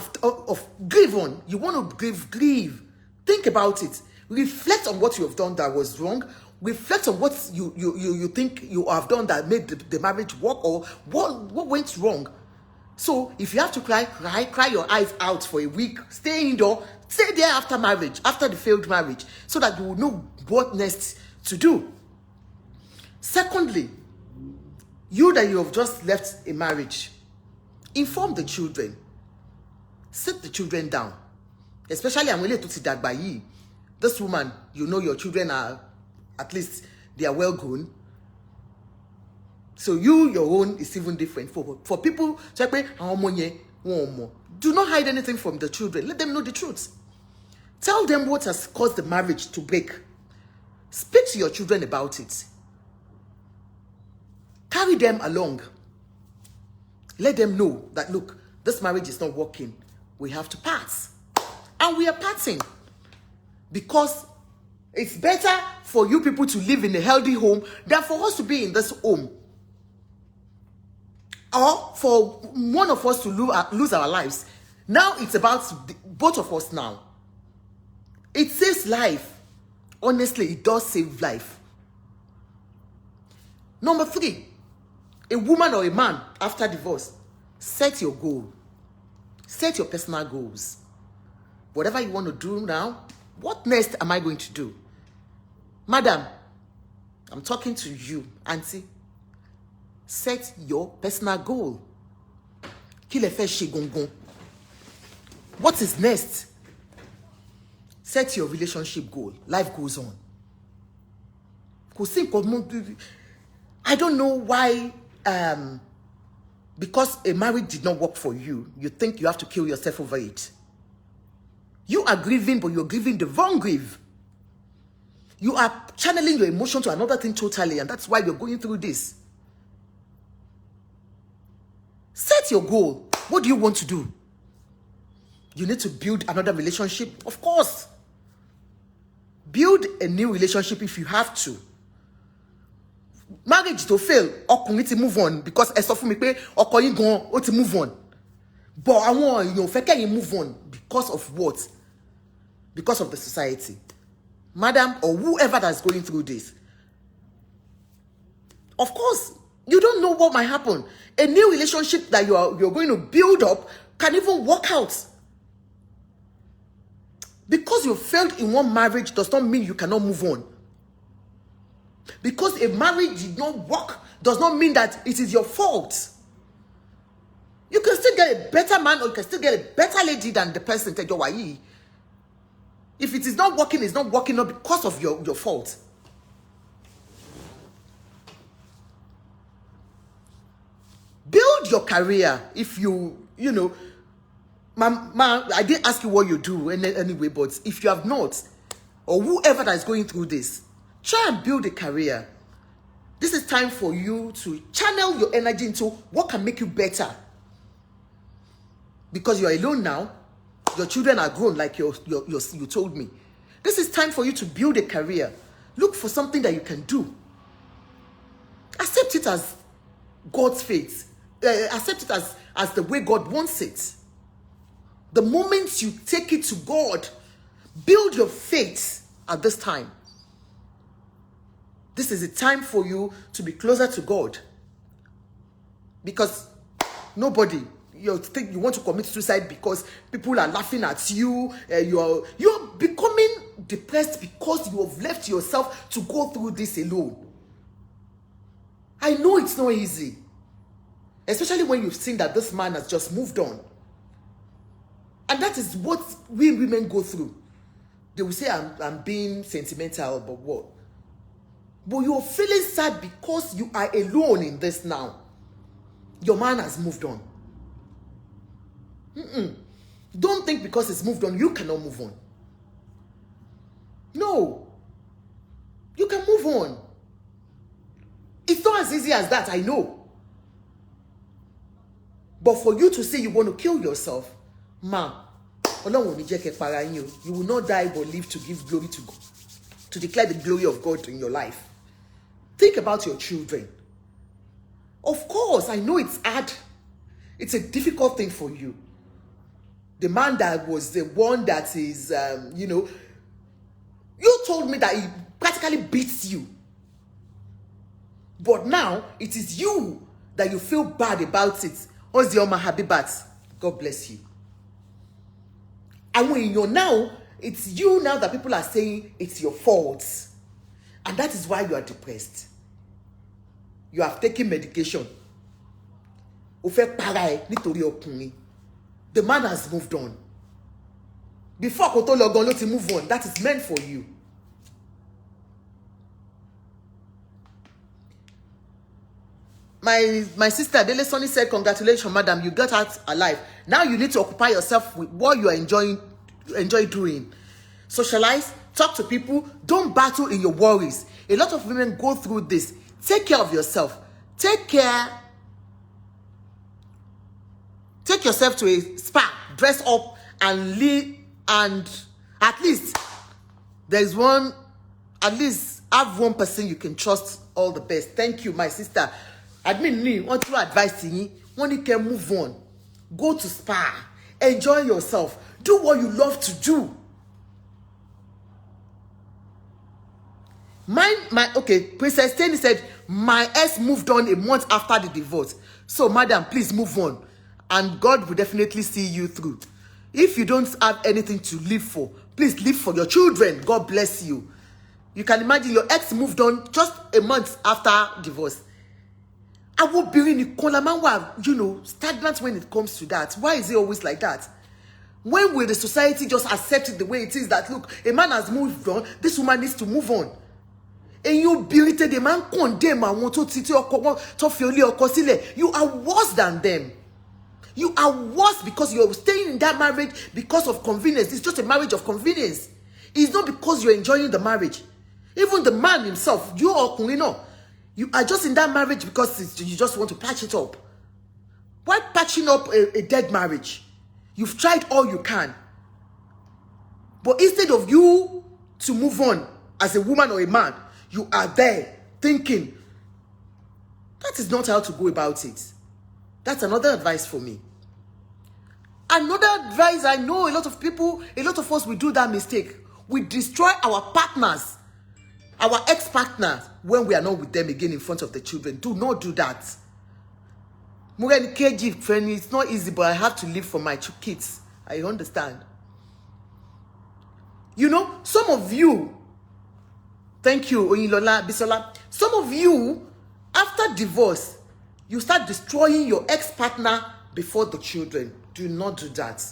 grieve on. You want to grieve. Think about it. Reflect on what you have done that was wrong. Reflect on what you think you have done that made the marriage work, or what went wrong. So if you have to cry your eyes out for a week, stay indoor, stay there after marriage, after the failed marriage, so that you will know what next to do. Secondly, you have just left a marriage, inform the children. Sit the children down. Especially, I'm willing to see that by you. This woman, your children are, at least, they are well grown. So your own is even different. For people, do not hide anything from the children. Let them know the truth. Tell them what has caused the marriage to break. Speak to your children about it. Carry them along. Let them know that, look, this marriage is not working. We have to part. And we are parting. Because it's better for you people to live in a healthy home than for us to be in this home. Or for one of us to lose our lives. Now it's about both of us now. It saves life. Honestly, it does save life. Number 3, a woman or a man after divorce, set your goal. Set your personal goals. Whatever you want to do now, what next am I going to do? Madam, I'm talking to you, auntie. Set your personal goal. What is next? Set your relationship goal. Life goes on. I don't know why, because a marriage did not work for you, you think you have to kill yourself over it. You are grieving, but you're grieving the wrong grief. You are channeling your emotion to another thing totally, and that's why you're going through this. Set your goal. What do you want to do? You need to build another relationship? Of course. Build a new relationship if you have to. Marriage to fail, ọkùnrin ti move on because ẹ sọ fún mi pé ọkọ yín gan ó ti move on. But àwọn èèyàn fẹ́ kẹ́yìn move on because of what? Because of the society. madam, or whoever that's going through this. Of course, you don't know what might happen. A new relationship that you're going to build up can even work out. Because you failed in one marriage does not mean you cannot move on. Because a marriage did not work does not mean that it is your fault. You can still get a better man or you can still get a better lady than the person. If it is not working, it's not working not because of your fault. Build your career. If you know, I didn't ask you what you do anyway, but if you have not, or whoever that is going through this, try and build a career. This is time for you to channel your energy into what can make you better. Because you're alone now, your children are grown like you told me. This is time for you to build a career. Look for something that you can do. Accept it as God's fate. Accept it as the way God wants it. The moment you take it to God, build your faith at this time. This is a time for you to be closer to God. Because nobody, you think you want to commit suicide because people are laughing at you. You're becoming depressed because you have left yourself to go through this alone. I know it's not easy. Especially when you've seen that this man has just moved on. And that is what we women go through. They will say, I'm being sentimental, but what? But you're feeling sad because you are alone in this now. Your man has moved on. Don't think because it's moved on, you cannot move on. No. You can move on. It's not as easy as that, I know. But for you to say you want to kill yourself, you will not die but live to give glory to God, to declare the glory of God in your life. Think about your children. Of course, I know it's hard. It's a difficult thing for you. The man that was the one that is, you told me that he practically beats you. But now, it is you that you feel bad about it. Ozioma Habibat, God bless you. And when you're now, it's you now that people are saying it's your fault. And that is why you are depressed. You have taken medication. The man has moved on. Before Koto Logon to move on, that is meant for you. My sister Dele Sonny said, congratulations, madam, you got out alive. Now you need to occupy yourself with what you are enjoy doing. Socialize, talk to people, don't battle in your worries. A lot of women go through this. Take care of yourself. Take yourself to a spa, dress up and leave, and at least have one person you can trust. All the best. Thank you, my sister. Admin me want to advise you when you can move on. Go to spa. Enjoy yourself. Do what you love to do. Princess Tani said, my ex moved on a month after the divorce. So, madam, please move on. And God will definitely see you through. If you don't have anything to live for, please live for your children. God bless you. You can imagine your ex moved on just a month after divorce. I will be in stagnant when it comes to that. Why is it always like that? When will the society just accept it the way it is that, look, a man has moved on, this woman needs to move on? And you berated the man, condemn and want to you are worse than them. You are worse because you're staying in that marriage because of convenience. It's just a marriage of convenience. It's not because you're enjoying the marriage. Even the man himself, you are just in that marriage because you just want to patch it up. Why patching up a dead marriage? You've tried all you can. But instead of you to move on as a woman or a man, you are there thinking, that is not how to go about it. That's another advice for me. Another advice, I know a lot of us will do that mistake. We destroy our partners, our ex-partners, when we are not with them again in front of the children. Do not do that. It's not easy, but I have to live for my kids. I understand. You know, some of you, thank you, Oyinlola, Bisola, some of you, after divorce, you start destroying your ex-partner before the children. Do not do that.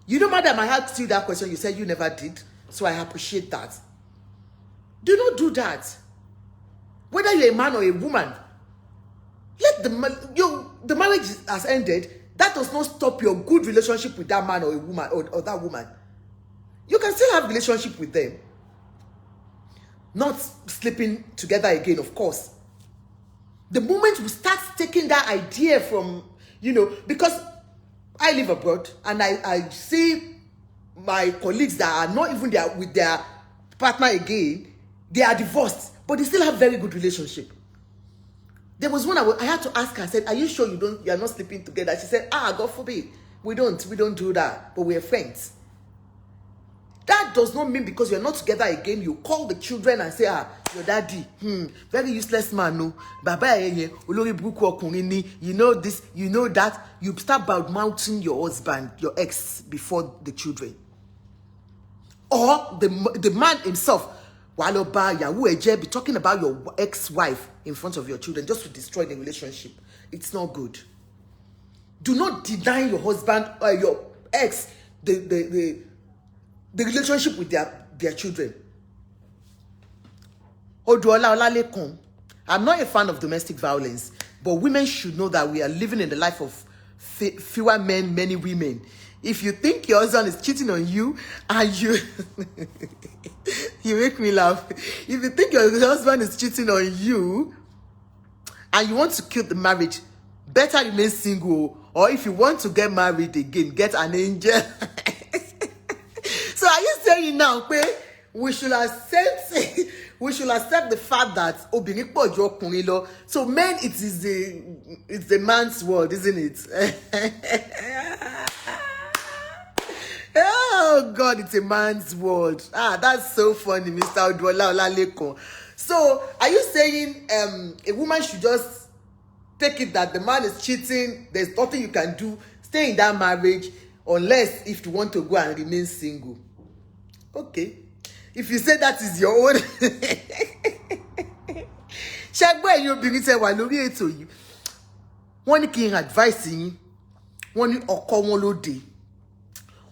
You know, madam, I asked you that question. You said you never did. So I appreciate that. Do not do that. Whether you're a man or a woman, let the marriage has ended. That does not stop your good relationship with that man or a woman or that woman. You can still have a relationship with them. Not sleeping together again, of course. The moment we start taking that idea from, you know, because I live abroad and I see my colleagues that are not even there with their partner again, they are divorced, but they still have very good relationship. There was one I had to ask her, I said, are you sure you are not sleeping together? She said, God forbid, we don't do that, but we're friends. That does not mean because you're not together again, you call the children and say, your daddy, very useless man, no. Baba, you know this, you know that. You start bad-mouthing your husband, your ex, before the children. Or the man himself, Waloba, Yahoo Eje, be talking about your ex-wife in front of your children just to destroy the relationship. It's not good. Do not deny your husband or your ex the relationship with their children. I'm not a fan of domestic violence, but women should know that we are living in the life of fewer men, many women. If you think your husband is cheating on you, and you make me laugh. If you think your husband is cheating on you, and you want to kill the marriage, better remain single. Or if you want to get married again, get an angel. So are you saying now, we should accept the fact that so men, it's the man's world, isn't it? Oh God, it's a man's world. That's so funny, Mr. Odwola Olalekon. So are you saying a woman should just take it that the man is cheating, there's nothing you can do, stay in that marriage, unless if you want to go and remain single? Okay. If you say that is your own, Shagbo you bring it wà lórí ètò yìí. Wọ́n ní kí n advice yín. Wọ́n ní ọkọ wọn lóde.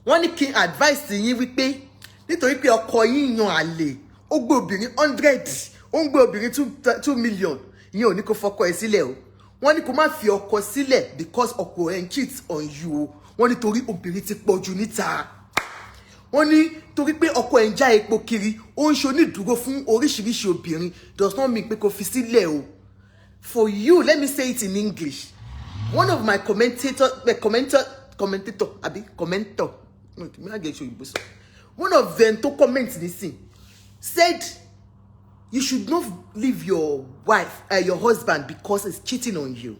Wọ́n ní kí n advice yín wípé nítorí pé ọkọ yín yan àlè, ó gbé obìnrin 100, ó ń gbé obìnrin 2 million. Ìyẹn ò ní kó fọkọ ẹ sílẹ̀ o. Wọ́n ní kó má fi ọkọ sílẹ̀ because ọkọ ẹ ń cheat on you o. Wọ́n ní torí obìnrin ti pọ̀jù níta. Wọ́n ní torí pé ọkọ ẹ̀ ń já epo kiri, ó ń ṣonídùúró fún oríṣiríṣi obìnrin, does not mean pé kó fi sílẹ̀ o. For you, let me say it in English. One of my commentator, one of them to comment this thing, said you should not leave your wife, your husband, because he's cheating on you.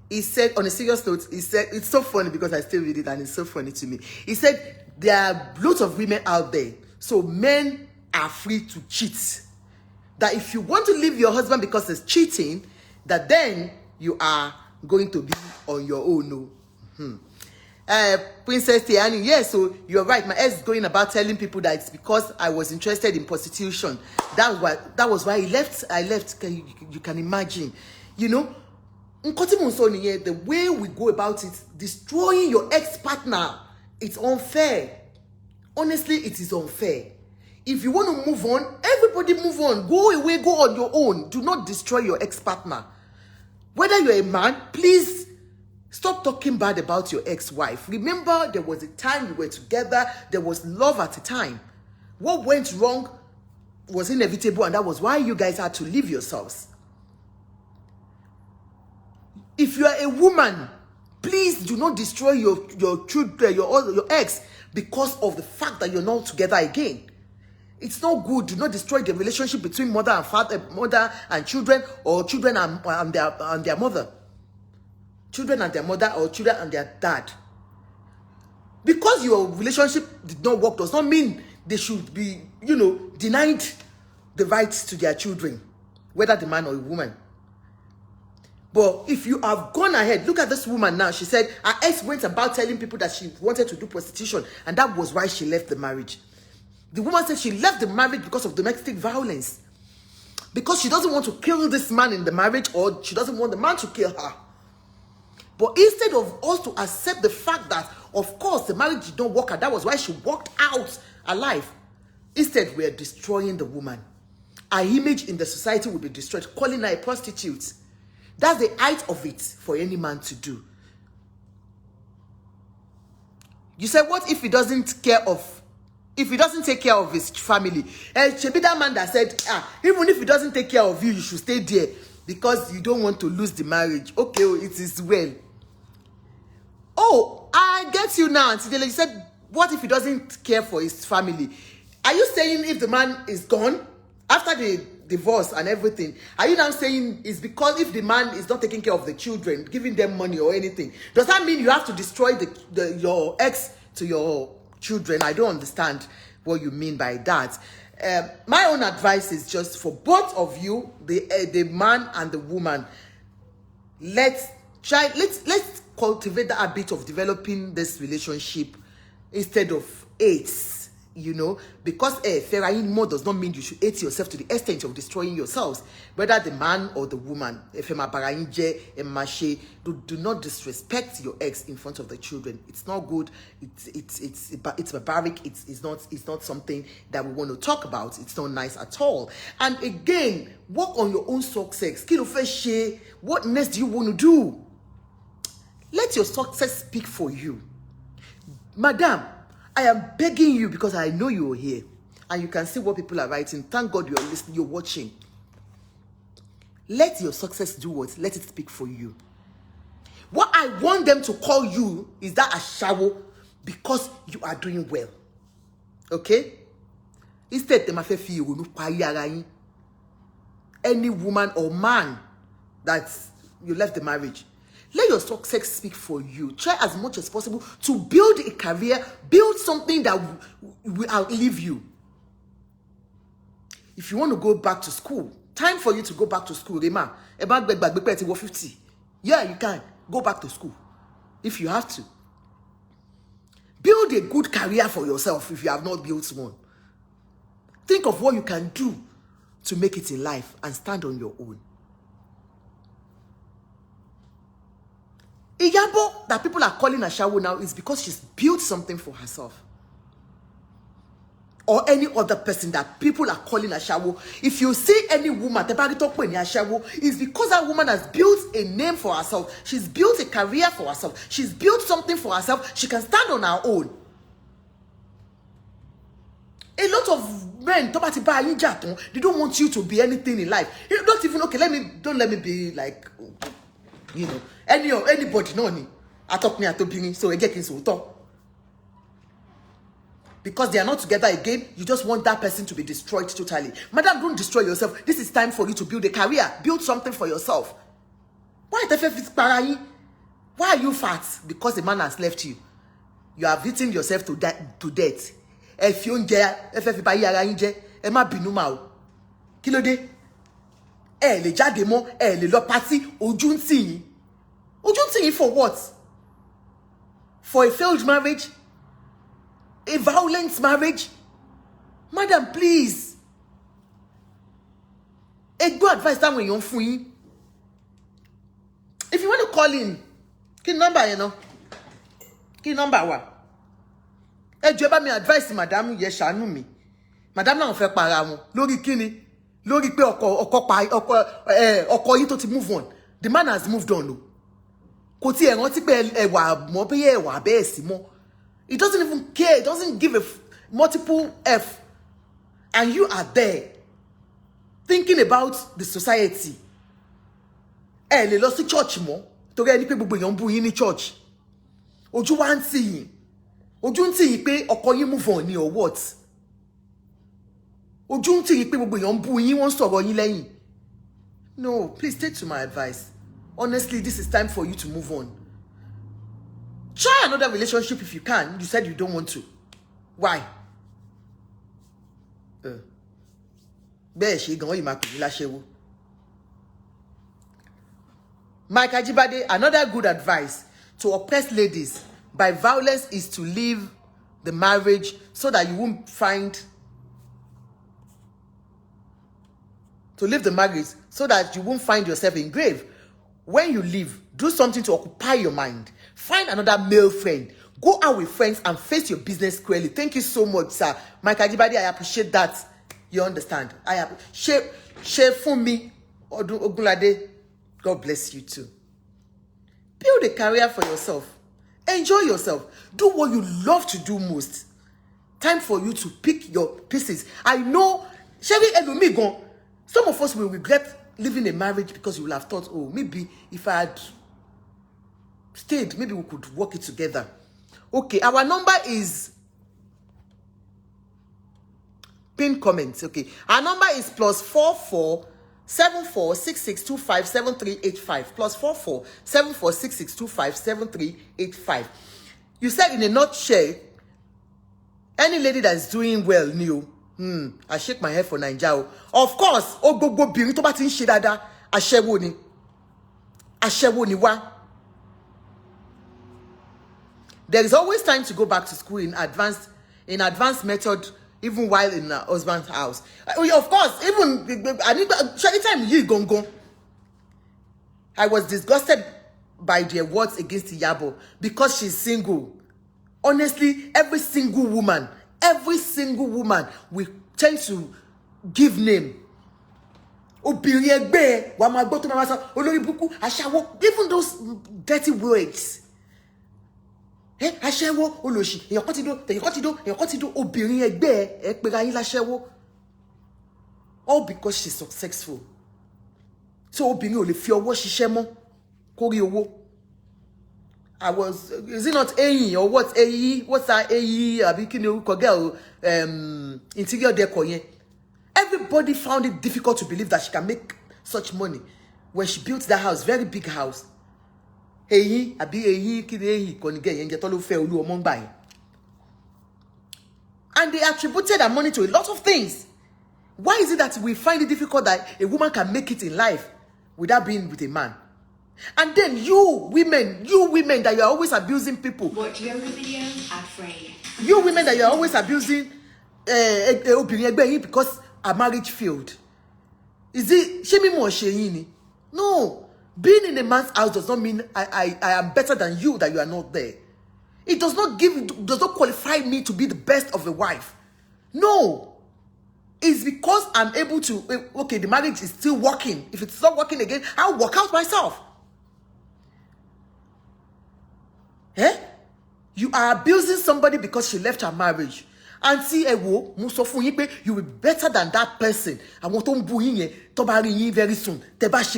He said, on a serious note, he said, it's so funny because I still read it and it's so funny to me. He said, there are lots of women out there, so men are free to cheat. That if you want to leave your husband because he's cheating, that then you are going to be on your own. Princess Tiani, yes, so you're right. My ex is going about telling people that it's because I was interested in prostitution. That was why he left. I left. You can imagine, you know. The way we go about it, destroying your ex-partner, it's unfair. Honestly, it is unfair. If you want to move on, everybody move on. Go away, go on your own. Do not destroy your ex-partner. Whether you're a man, please stop talking bad about your ex-wife. Remember, there was a time you were together. There was love at the time. What went wrong was inevitable, and that was why you guys had to leave yourselves. If you are a woman, please do not destroy your children, your ex, because of the fact that you're not together again. It's not good. Do not destroy the relationship between mother and father, mother and children, or children and their mother. Children and their mother, or children and their dad. Because your relationship did not work does not mean they should be, denied the rights to their children, whether the man or a woman. But if you have gone ahead, look at this woman now. She said her ex went about telling people that she wanted to do prostitution, and that was why she left the marriage. The woman said she left the marriage because of domestic violence. Because she doesn't want to kill this man in the marriage, or she doesn't want the man to kill her. But instead of us to accept the fact that, of course, the marriage did not work out, that was why she walked out alive. Instead, we are destroying the woman. Her image in the society will be destroyed, calling her a prostitute. That's the height of it for any man to do. You said, what if he doesn't take care of his family? Should be that man that said, even if he doesn't take care of you, you should stay there because you don't want to lose the marriage. Okay, it is well. Oh, I get you now, Auntie Dele. You said, what if he doesn't care for his family? Are you saying if the man is gone after the divorce and everything, are you now saying it's because if the man is not taking care of the children, giving them money or anything, does that mean you have to destroy your ex to your children? I don't understand what you mean by that. My own advice is just for both of you, the man and the woman, let's cultivate the habit of developing this relationship instead of AIDS. Because Ferrain more does not mean you should hate yourself to the extent of destroying yourselves, whether the man or the woman. Do not disrespect your ex in front of the children. It's not good. It's barbaric. It's not something that we want to talk about. It's not nice at all. And again, work on your own success. What next do you want to do? Let your success speak for you. Madam, I am begging you because I know you are here and you can see what people are writing. Thank God you are listening, you're watching. Let your success do what? Let it speak for you. What I want them to call you is that a shower because you are doing well. Okay? Instead, they must feel any woman or man that you left the marriage. Let your success speak for you. Try as much as possible to build a career, build something that will outlive you. If you want to go back to school, time for you to go back to school. 50. Yeah, you can. Go back to school if you have to. Build a good career for yourself if you have not built one. Think of what you can do to make it in life and stand on your own. Iyabo, that people are calling Ashawo now, is because she's built something for herself. Or any other person that people are calling Ashawo. If you see any woman, it's because that woman has built a name for herself. She's built a career for herself. She's built something for herself. She can stand on her own. A lot of men, they don't want you to be anything in life. Not even, okay, don't let me be like, anybody, no, I talk me at opinion, so I get in so talk. Because they are not together again, you just want that person to be destroyed totally. Madam, don't destroy yourself. This is time for you to build a career. Build something for yourself. Why are you fat? Because the man has left you. You have eaten yourself to death. If you le jáde mọ́, le lọ party, ojú ń tì yín. Ojú ń tì yín for what? For a failed marriage? A violent marriage? Madam, please. A good advice that when you're fún yín. If you want to call in, kí number, Kí number wa? Jọ̀ọ́ bá mi advice madam yẹ ṣàánú mi. Madam náà fẹ́ para wọn. Lórí kíni? Lórí pé ọkọ yín tó ti move on. The man has moved on. Kò tí ẹ rántí pé ẹwà mọ́ bí ẹwà bẹ́ẹ̀ sí mọ́. He doesn't even care. He doesn't give a multiple F. And you are there thinking about the society. Le lọ sí church mọ́. Torí ẹni pé gbogbo èèyàn ń bú yín ní church. Ojú wa ń tì yín. Ojú ń tì yín pé ọkọ yín move on ni or what? Ojú ń tì yín pé gbogbo èèyàn ń bú yín, wọ́n sọ̀rọ̀ yín lẹ́yìn. No, please take to my advice. Honestly, this is time for you to move on. Try another relationship if you can. You said you don't want to. Why? Bẹ́ẹ̀ ṣe gan yìí máa pè mí láṣẹ́wó. Mike Ajibade, another good advice to oppressed ladies by violence is to leave the marriage so that you won't find yourself in grave. When you leave, do something to occupy your mind. Find another male friend. Go out with friends and face your business squarely. Thank you so much, sir. Mike Ajibade, I appreciate that. You understand? Share for me, Ogunlade. God bless you too. Build a career for yourself. Enjoy yourself. Do what you love to do most. Time for you to pick your pieces. I know, some of us will regret living a marriage because you will have thought, oh, maybe if I had stayed, maybe we could work it together. Okay, our number is pin comments. Okay, our number is +44 74 6625 7385 +44 74 6625 7385. You said in a nutshell, any lady that is doing well new. I shake my head for Naija. Of course, gbogbo birin tó bá ti ń ṣe dáadáa, aṣẹ́wó ni. Aṣẹ́wó ni wá. There is always time to go back to school in advanced method, even while in a husband's house. Of course, even anytime you go. I was disgusted by their words against Iyabo because she's single. Honestly, every single woman we tend to give name. Even those dirty words. All because she's successful. So is it not AE or what's AE? What's that AE? Interior decor. Everybody found it difficult to believe that she can make such money when she built that house, very big house. And they attributed that money to a lot of things. Why is it that we find it difficult that a woman can make it in life without being with a man? And then you women that you are always abusing people. Watch your video ad free. You women that you are always abusing because a marriage failed. Is it shame more shame? No. Being in a man's house does not mean I am better than you that you are not there. It does not qualify me to be the best of a wife. No. It's because I'm able to, okay, the marriage is still working. If it's not working again, I'll work out myself. You are abusing somebody because she left her marriage. And see, you will be better than that person. I want to very soon. Advice.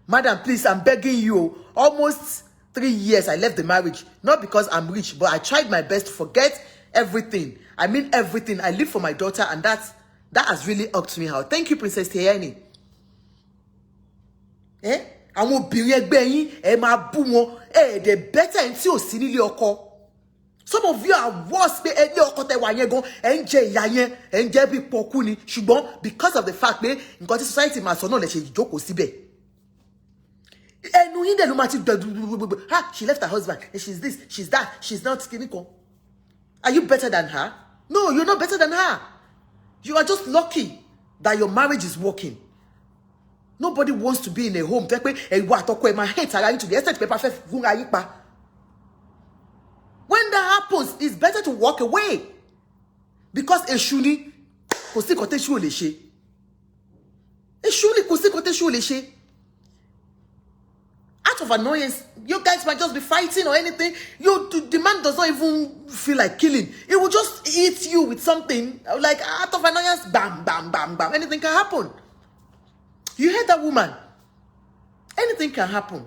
Madam, please, I'm begging you. Almost 3 years I left the marriage. Not because I'm rich, but I tried my best to forget everything. I mean everything. I live for my daughter, and that has really helped me out. Thank you, Princess Tiani. They're better until sinili oko. Some of you are worse because of the fact that society must not let you joke. She left her husband and she's this, she's that, she's not skinny. Are you better than her? No, you're not better than her. You are just lucky that your marriage is working. Nobody wants to be in a home. When that happens, it's better to walk away. Because Eshuni, out of annoyance, you guys might just be fighting or anything. The man does not even feel like killing. It will just eat you with something. Like out of annoyance, bam, bam, bam, bam. Anything can happen. You heard that woman. Anything can happen.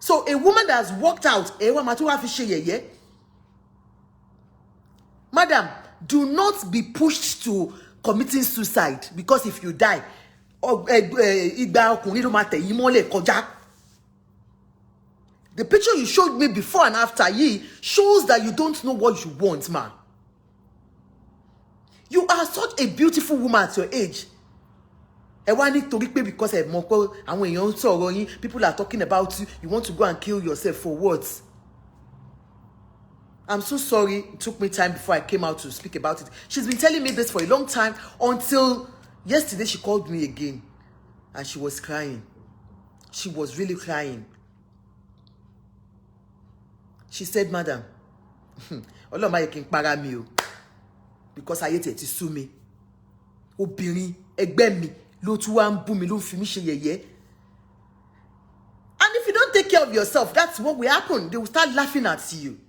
So a woman that has walked out, madam, do not be pushed to committing suicide because if you die, the picture you showed me before and after shows that you don't know what you want, man. You are such a beautiful woman at your age. Because people are talking about you, you want to go and kill yourself for what? I'm so sorry it took me time before I came out to speak about it. She's been telling me this for a long time until yesterday she called me again and she was crying. She was really crying. She said, Madam, because I hate it, sue me. Obìnrin ẹgbẹ́ mi ló tún wá ń bú mi ló ń fi mí ṣe yẹ̀yẹ́. And if you don't take care of yourself, that's what will happen. They will start laughing at you.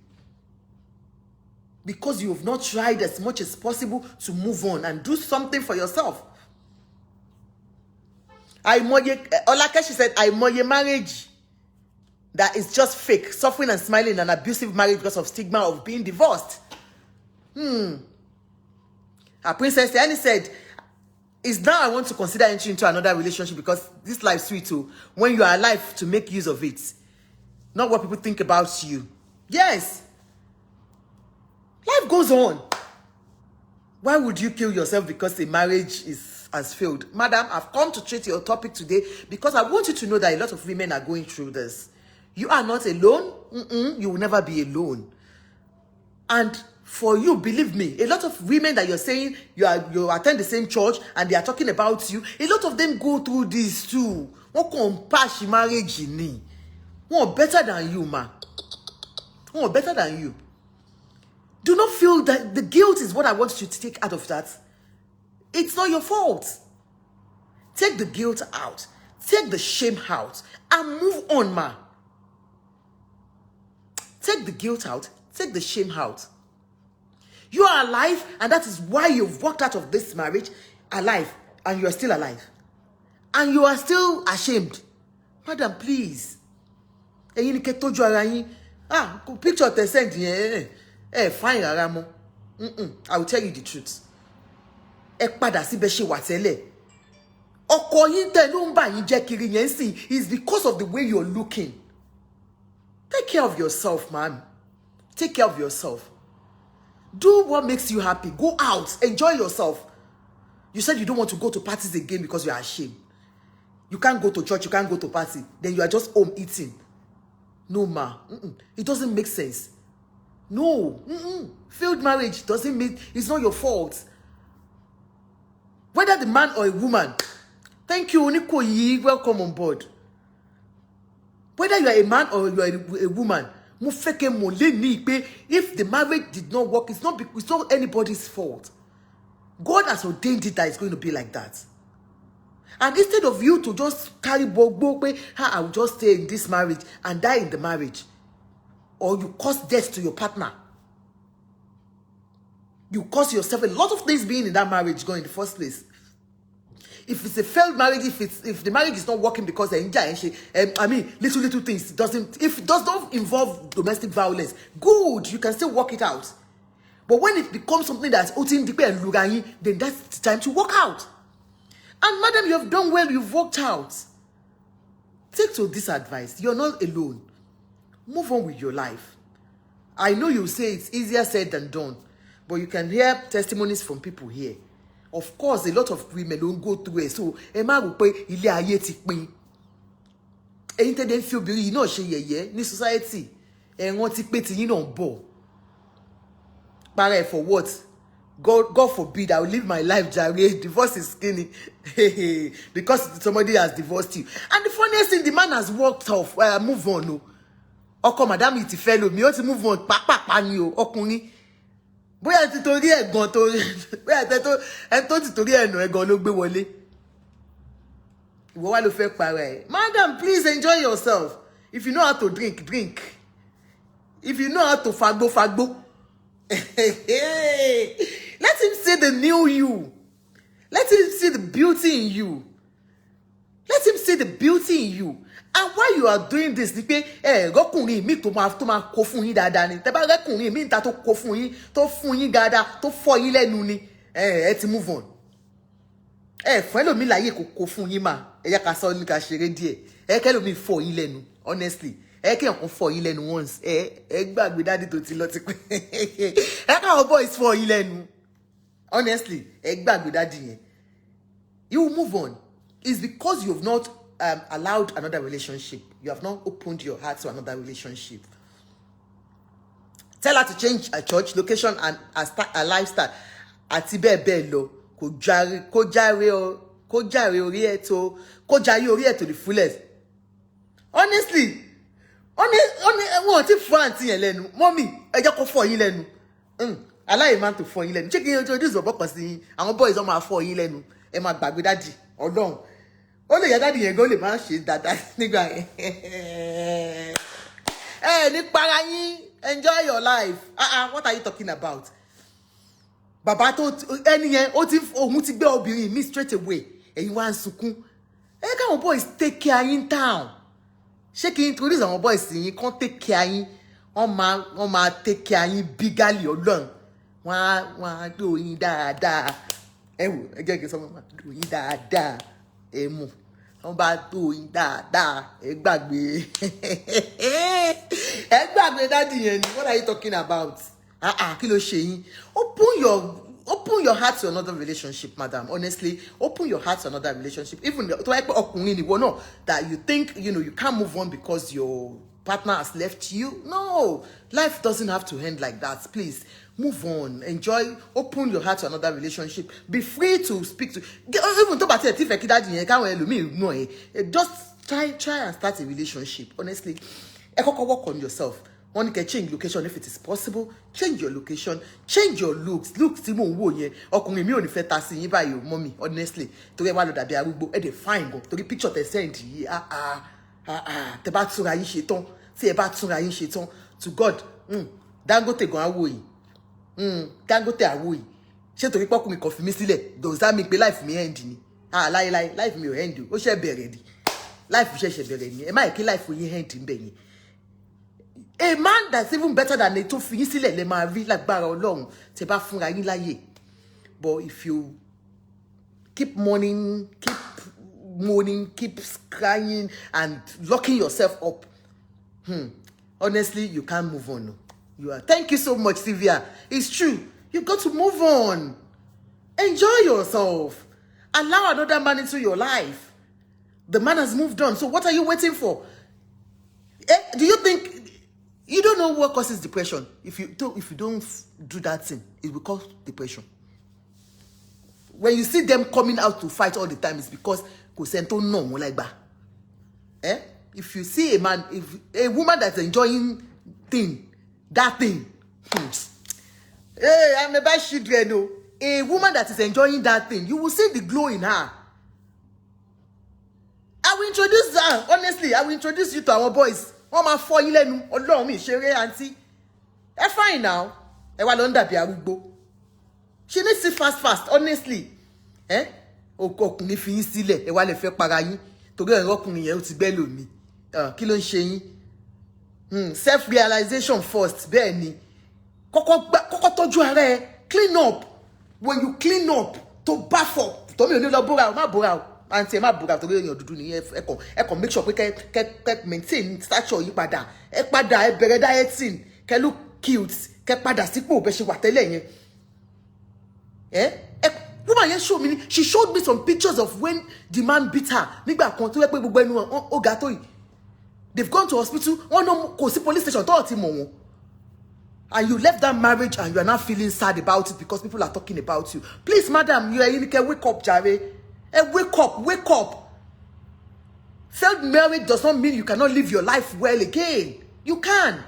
Because you have not tried as much as possible to move on and do something for yourself. Olakeshi said, Aimoye marriage that is just fake, suffering and smiling, an abusive marriage because of stigma of being divorced. Our Princess Annie said, is now I want to consider entering into another relationship because this life sweet too. When you are alive, to make use of it. Not what people think about you. Yes. Life goes on. Why would you kill yourself because a marriage has failed? Madam, I've come to treat your topic today because I want you to know that a lot of women are going through this. You are not alone. You will never be alone. And for you, believe me, a lot of women that you're saying you attend the same church and they are talking about you, a lot of them go through this too. What compassion marriage ni? What better than you, ma? What better than you? Do not feel that the guilt is what I want you to take out of that. It's not your fault. Take the guilt out. Take the shame out. And move on, ma. Take the guilt out. Take the shame out. You are alive, and that is why you've walked out of this marriage alive, and you are still alive. And you are still ashamed. Madam, please. Picture te send fine ramo. I will tell you the truth. Is because of the way you're looking. Take care of yourself, man. Take care of yourself. Do what makes you happy. Go out. Enjoy yourself. You said you don't want to go to parties again because you are ashamed. You can't go to church. You can't go to party. Then you are just home eating. No, ma. It doesn't make sense. No. Failed marriage doesn't make... It's not your fault. Whether the man or a woman. Thank you, Onikoyi. Welcome on board. Whether you are a man or you are a woman, if the marriage did not work, it's not anybody's fault. God has ordained it that it's going to be like that. And instead of you to just carry I will just stay in this marriage and die in the marriage, or you cause death to your partner, you cause yourself a lot of things being in that marriage going in the first place. If it's a failed marriage, if the marriage is not working because little things if it does not involve domestic violence, good, you can still work it out. But when it becomes something that's then that's the time to work out. And madam, you have done well, you've worked out. Take to this advice. You're not alone. Move on with your life. I know you say it's easier said than done, but you can hear testimonies from people here. Of course, a lot of women don't go through it. So, Emma will pay ilé ayé ti pin. Ain't they feel be you know she ni society. And what ti pay ti yin on bo. Para for what? God forbid I will live my life jare. Divorce is skinny. Because somebody has divorced you. And the funniest thing, the man has walked off. Move on. No. Oko madam iti fellow. Me want to move on. Pa ni o. Okunni. Bóyá ti torí ẹ̀gàn tó bóyá tó ti torí ẹ̀nà ẹ̀gàn ló gbé wọlé. Ìwọ wá ló fẹ́ para ẹ̀. Madam, please enjoy yourself. If you know how to drink, drink. If you know how to fagbo. Let him see the new you. Let him see the beauty in you. Let him see the beauty in you. And while you are doing this, ni pé rọ́kùnrin mi tó máa kó fún yín dáadáa ni. Tẹ́ bá rọ́kùnrin mi ta tó kó fún yín, tó fún yín dáadáa, tó fọ́ yín lẹ́nu ni. Ẹ ti move on. Fún ẹlòmíì láyé kó fún yín mà. Ẹ yá ká sọ ní ká ṣeré díẹ̀. Kẹ́lòmíì fọ́ yín lẹ́nu, honestly. Kéèyàn kan fọ́ yín lẹ́nu once. Gbàgbé daddy tó ti lọ ti pẹ́. Káwọn boys fọ́ yín lẹ́nu. Honestly, daddy, you will move on. It's because you have not allowed another relationship. You have not opened your heart to another relationship. Tell her to change a church location and a lifestyle. Àti bẹ́ẹ̀ bẹ́ẹ̀ lọ, kó jàre orí ẹ̀ tó the fullest. Honestly, wọ́n ti fọ́ àǹtí yẹn lẹ́nu. Mommy, ẹ jẹ́ kó fọ́ yín lẹ́nu. Aláì máa ń tó fọ́ yín lẹ́nu. Ṣé kí n introduce ọ̀bọ̀ kan sí yín? Àwọn boys wọn máa fọ́ yín lẹ́nu. Ẹ máa gbàgbé daddy. Ọlọ́run. Ó lè yá daddy yẹn gan lè máa ṣe dáadáa nígbà yẹn. Ní para yín. Enjoy your life. What are you talking about? Bàbá tó ẹni yẹn òun ti gbé obìnrin mi straight away. Ẹ̀yin wá ń sunkún. Káwọn boys take care yín town. Ṣé kí n introduce àwọn boys yín kàn take care yín? Wọ́n máa take care yín bigally Ọlọ́run. Wọ́n á do yín dáadáa. Ẹ wò, ẹ jẹ́ kí n sọ wọ́n máa do yín dáadáa. Ẹ mú. Wọ́n bá do yín dáadáa. Ẹ gbàgbé. Ẹ gbàgbé daddy yẹn ni. What are you talking about? Kí ló ṣe yín? Open your heart to another relationship, madam. Honestly, open your heart to another relationship. Even that you think you can't move on because your partner has left you. No, life doesn't have to end like that. Please move on. Enjoy. Open your heart to another relationship. Be free to speak to. Even though just try and start a relationship. Honestly, work on yourself. One can change location if it is possible. Change your location. Change your looks. Looks tí mò ń wò yẹn. Ọkùnrin mi ò ní fẹ́ ta sí yín báyìí, mommy. Honestly, torí ẹ wá lọ dàbí arúgbó. Ẹ dẹ̀ fine gan. Torí picture tẹ send yìí. Tẹ bá túnra yín ṣe tán. Tí ẹ bá túnra yín ṣe tán. To God. Dangote gan awo yìí. Dangote awo yìí. Ṣé torí pọ́kùnrin kan fi mí sílẹ̀? Does that mean pé life mi end ni? Láíláí, life mi ò end o. Ó ṣẹ̀ bẹ̀rẹ̀ ni. Life ṣẹ̀ṣẹ̀ bẹ̀rẹ̀ ni. Ẹ má yẹ kí life yín end ń bẹ̀ yín. A man that's even better than a tó fi yín sílẹ̀ lè máa rí lágbára Ọlọ́run tẹ́ bá fúnra yín láyè. But if you keep mourning, keep crying and locking yourself up, honestly, you can't move on. Thank you so much, Sylvia. It's true. You got to move on. Enjoy yourself. Allow another man into your life. The man has moved on. So what are you waiting for? Do you think you don't know what causes depression? If you don't do that thing, it will cause depression. When you see them coming out to fight all the time, it's because if you see if a woman that's enjoying that thing, hey, I'm a bad children. A woman that is enjoying that thing, you will see the glow in her. I will introduce her. Honestly, I will introduce you to our boys. Wọ́n máa fọ́ yín lẹ́nu. Ọlọ́run mi ṣeré àǹtí. Ẹ fine now. Ẹ wá lọ ń dàbí arúgbó. She needs it fast. Honestly. Ọkùnrin fi yín sílẹ̀. Ẹ wá lè fẹ́ para yín. Torí ẹ̀rọ ọkùnrin yẹn ó ti gbẹ́ lómi. Kí ló ń ṣe yín? Self-realization first. Bẹ́ẹ̀ ni. Kọ́kọ́ tọ́jú ara ẹ. Clean up. When you clean up, to bath up. Tọ́mi ò ní lọ bóra o, má bóra o. Àǹtí ẹ má bóra torí èèyàn dúdú ni ẹ kàn make sure pé kẹ́ maintain stature yí padà. Ẹ padà ẹ bẹ̀rẹ̀ dieting. Kẹ́ look cute. Kẹ́ padà sípò bẹ́ ṣe wà tẹ́lẹ̀ yẹn. Woman yẹn show me. She showed me some pictures of when the man beat her. Nígbà kan tó yẹ pé gbogbo ẹnu wọn ó ga tó yìí. They've gone to hospital. Wọ́n náà kò sí police station tó ọ̀tí mọ̀ wọn. And you left that marriage and you are not feeling sad about it because people are talking about you. Please, madam, you are in wake up, Jare. Wake up. Failed marriage does not mean you cannot live your life well again. You can.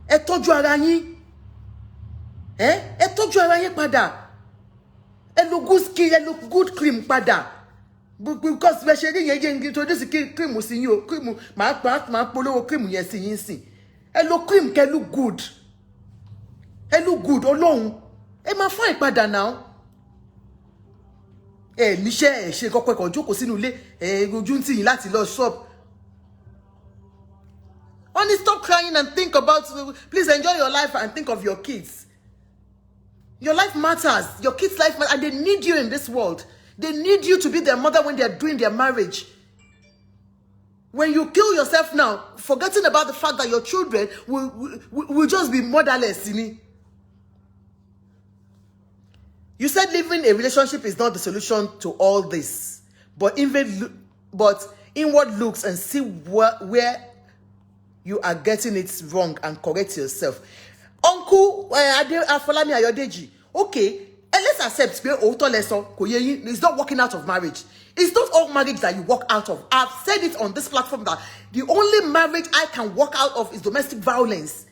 Ẹ tọ́jú ara yín. Ẹ tọ́jú ara yín padà. Ẹ lo good skin, ẹ lo good cream padà. Because we ṣe rí yẹn jẹ́ introduce cream sí yín o. Cream máa polówó cream yẹn sí yín sìn. Ẹ lo cream kẹ́ look good. Ẹ look good Ọlọ́run. Ẹ máa fún ìpadà now. Níṣẹ́ ṣe kọ́kọ́ ẹ̀kọ́ jókòó sínú ilé. Ojú ń tì yín láti lọ shop. Only stop crying and think about. Please enjoy your life and think of your kids. Your life matters. Your kids' life matters, and they need you in this world. They need you to be their mother when they are doing their marriage. When you kill yourself now, forgetting about the fact that your children will just be motherless. You said living a relationship is not the solution to all this, but inward looks and see where you are getting it wrong and correct yourself. Uncle Afolami Ayodeji, okay, and let's accept it's not working out of marriage. It's not all marriage that you walk out of. I've said it on this platform that the only marriage I can walk out of is domestic violence,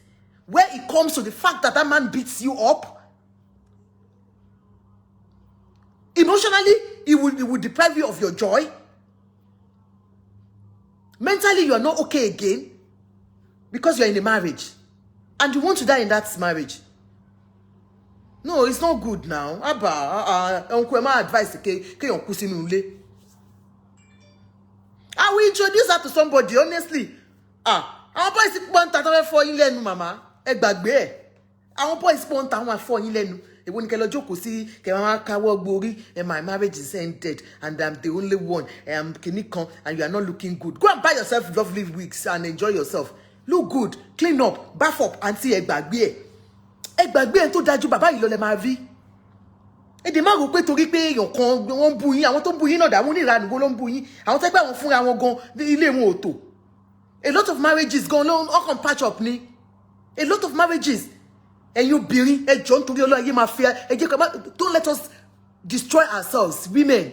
where it comes to the fact that that man beats you up. Emotionally, it would deprive you of your joy. Mentally, you are not okay again because you're in a marriage and you want to die in that marriage. No, it's not good now. Uncle, my advice I will introduce her to somebody, honestly. Our boys want to for you, mama. Our boys want to for you. My marriage is ended and I'm the only one. And you are not looking good. Go and buy yourself lovely wigs and enjoy yourself. Look good, clean up, bath up, and see Egbagbe to daju baba ilo le ma vi. E de ma ro pe tori pe eyan kan won bu yin, àwọn tó bu yin náà da won ni ranu go lo bu yin. Àwọn te pe àwọn fúnra wọn gan ilé wọn ò tó. A lot of marriages gone on can patch up ni. A lot of marriages. And you bearing a John to your mafia. Don't let us destroy ourselves, women.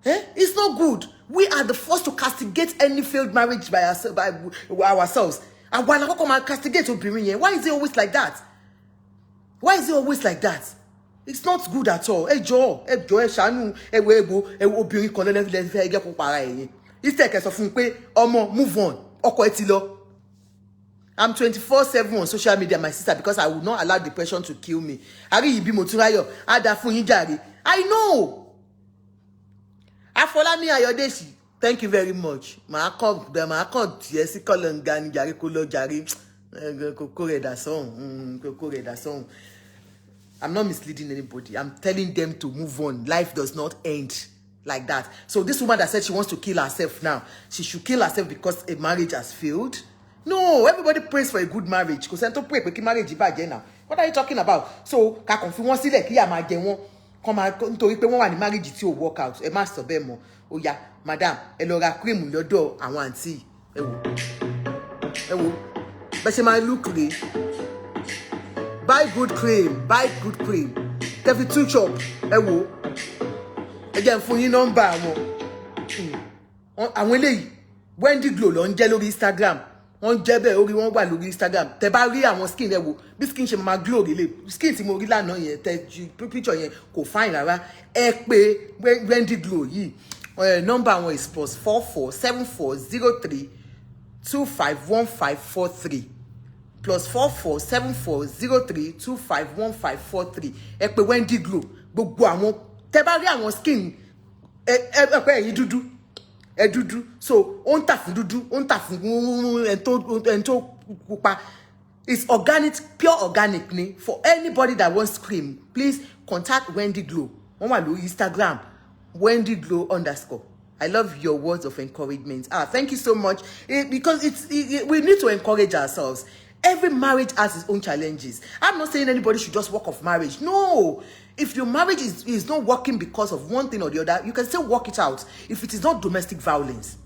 It's not good. We are the first to castigate any failed marriage by ourselves. And why not castigate Obirin? Why is it always like that? Why is it always like that? It's not good at all. Shanu, Obirin kolele it's take us of move on. I'm 24/7 on social media, my sister, because I will not allow depression to kill me. I know. Afolami Ayodeji, thank you very much. I'm not misleading anybody. I'm telling them to move on. Life does not end like that. So this woman that said she wants to kill herself now, she should kill herself because a marriage has failed? No, everybody prays for a good marriage. Because I don't pray for marriage now. What are you talking about? So, ka confirm won sile ki ya ma je won kon ma nítorí pé wọ́n wà ní marriage tí ó work out. Ẹ má sọ bẹ́ẹ̀ mọ́. Ó yá, madam, ẹ lọ ra cream lọ́dọ̀ àwọn aunty. Ẹ wò. Bẹ́ ṣe máa look re. Buy good cream, Kẹ́ fi shop. Ẹ wò. Ẹ jẹ́ n fún yín number àwọn. Àwọn eléyìí Wendy Glow ló ń jẹ́ lórí Instagram. On jebe ori won wà lórí Instagram. Tẹ́ bá rí àwọn skin ẹ wò. Bí skin ṣe máa glow rele. Skin tí mo rí lánàá yẹn tẹ́ picture yẹn kò fine rárá. Ẹ pé Wendy Glow yìí. Number one is +44 7403 251543. +44 7403 251543. Ẹ pé Wendy Glow. Gbogbo àwọn tẹ́ bá rí àwọn skin ẹ pé ẹ̀yin dúdú. So on ta fún dúdú, on ta fún ento pupa. It's organic, pure organic ni. For anybody that wants cream, please contact Wendy Glow. On my Instagram, Wendy Glow _ I love your words of encouragement. Thank you so much. Because we need to encourage ourselves. Every marriage has its own challenges. I'm not saying anybody should just walk off marriage. No. If your marriage is not working because of one thing or the other, you can still work it out if it is not domestic violence.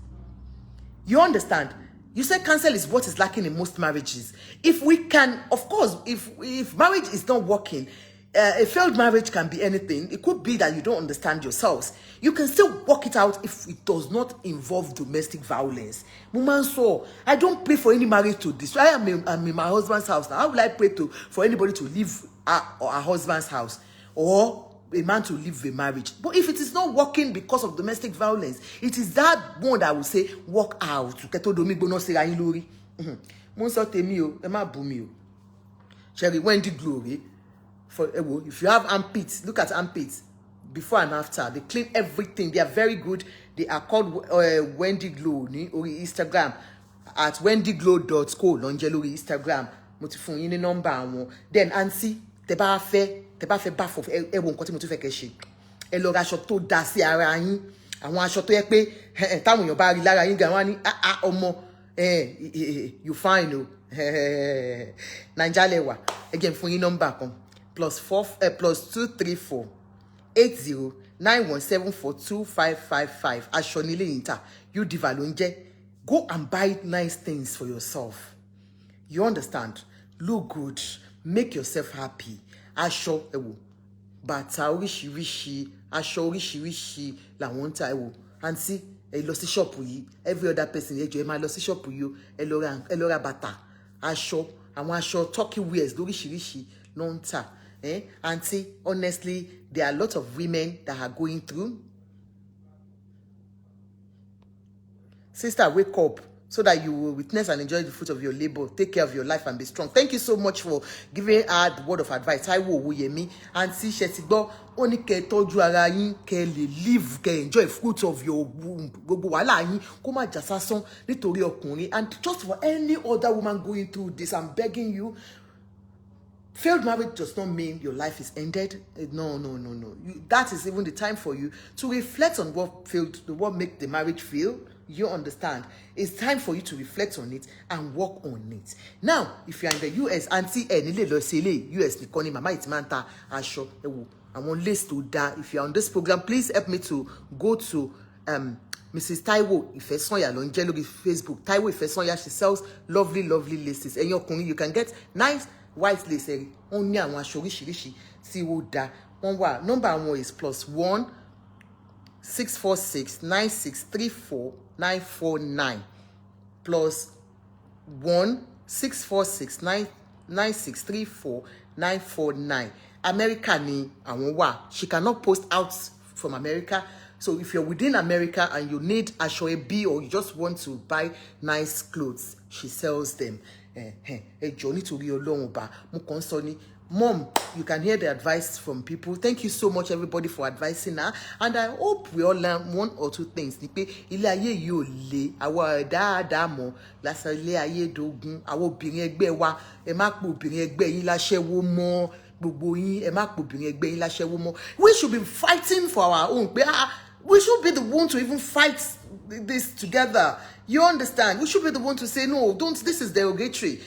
You understand? You said cancel is what is lacking in most marriages. If we can, of course, if marriage is not working, a failed marriage can be anything. It could be that you don't understand yourselves. You can still work it out if it does not involve domestic violence. I don't pray for any marriage to destroy. I'm in my husband's house now. How will I pray for anybody to leave our husband's house or a man to leave a marriage? But if it is not working because of domestic violence, it is that one that will say, work out. Sherry, Wendy Glory. If you have armpits, look at armpits before and after. They clean everything. They are very good. They are called Wendy Glow on Instagram at wendyglow.co on Instagram. Motifun yini number. Then Ansi, te ba fe bath of won nkan tí mo tún fẹ́ kẹ́ ṣe. Ẹ lọ ra aṣọ tó dá sí ara yín. Àwọn aṣọ tó yẹ pé táwọn èèyàn bá rí lára yín gan wọ́n ní ọmọ you fine o. Naija lewa. Again fún yín number kan. +234 8091742555. Ashonile Inta, you divalunje. Go and buy nice things for yourself. You understand? Look good. Make yourself happy. Asho ewo. Bata oríṣiríṣi, aṣọ oríṣiríṣi làwọn ń tà ewo. And see, ẹ lọ sí shop yìí. Every other person ẹ jọ̀ọ́ ẹ máa lọ sí shop yìí o. Ẹ lọ ra bàtà, aṣọ, àwọn aṣọ turkey wears lóríṣiríṣi ló ń tà. And see, honestly, there are a lot of women that are going through. Sister, wake up so that you will witness and enjoy the fruit of your labor. Take care of your life and be strong. Thank you so much for giving her the word of advice. Taiwo Oyemi and see Shetigbo only ke tọ́jú ara yín ke lè live ke enjoy fruit of your womb. Gbogbo wàhálà yín kó má jà sásán nítorí ọkùnrin. And just for any other woman going through this, I'm begging you. Failed marriage does not mean your life is ended. No. That is even the time for you to reflect on what made the marriage fail. You understand? It's time for you to reflect on it and work on it. Now, if you're in the US, auntie US Nikoni Mama Itmanta Asho Ewu. I want list to that. If you're on this program, please help me to go to Mrs. Taiwo Ifesonya on Facebook. Taiwo Ifesonya, she sells lovely laces. And you can get nice white lace. Only one shorishi see what that one. Number one is +1 646 9634 949 +1 646 9634 949. America ni àwọn wà. She cannot post out from America. So if you're within America and you need aṣọ ẹbí or you just want to buy nice clothes, she sells them. Johnny to be alone, Mom, you can hear the advice from people. Thank you so much, everybody, for advising her. And I hope we all learn one or two things. Ilé ayé yóò le, àwa dáadáa mọ̀, lásán ilé ayé dógún, àwa obìnrin ẹgbẹ́ wa, ẹ má pè obìnrin ẹgbẹ́ yín láṣẹ́wó mọ́, gbogbo yín, ẹ má pè obìnrin ẹgbẹ́ yín láṣẹ́wó mọ́. We should be fighting for our own. We should be the one to even fight this together. You understand? We should be the one to say, no, don't, this is derogatory.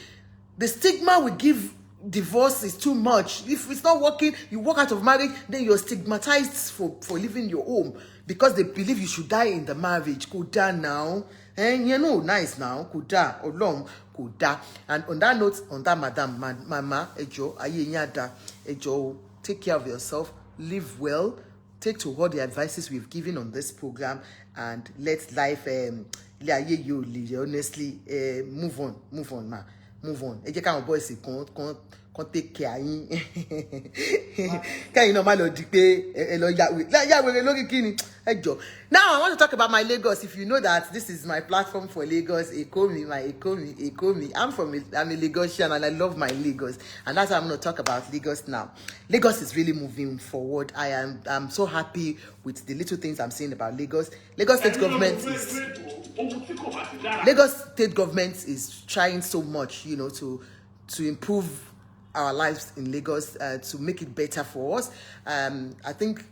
The stigma we give divorce is too much. If it's not working, you walk out of marriage, then you're stigmatized for leaving your home because they believe you should die in the marriage. Kuda now. You know, nice now. Kuda, olong, kuda. And on that note, on that, Madam, Mama, Ejo, Ayenyada, Ejo, take care of yourself, live well, take to all the advices we've given on this program, and let life, honestly, move on, ma. Move on. Eje ka boys kon take care yin. Kan you normal di pe e lo yawe lori kini. Ejo. Now I want to talk about my Lagos. If you know that this is my platform for Lagos, Ekomi. I'm a Lagosian and I love my Lagos. And that's why I'm going to talk about Lagos now. Lagos is really moving forward. I'm so happy with the little things I'm saying about Lagos. Lagos State government is trying so much, to improve our lives in Lagos, to make it better for us. I think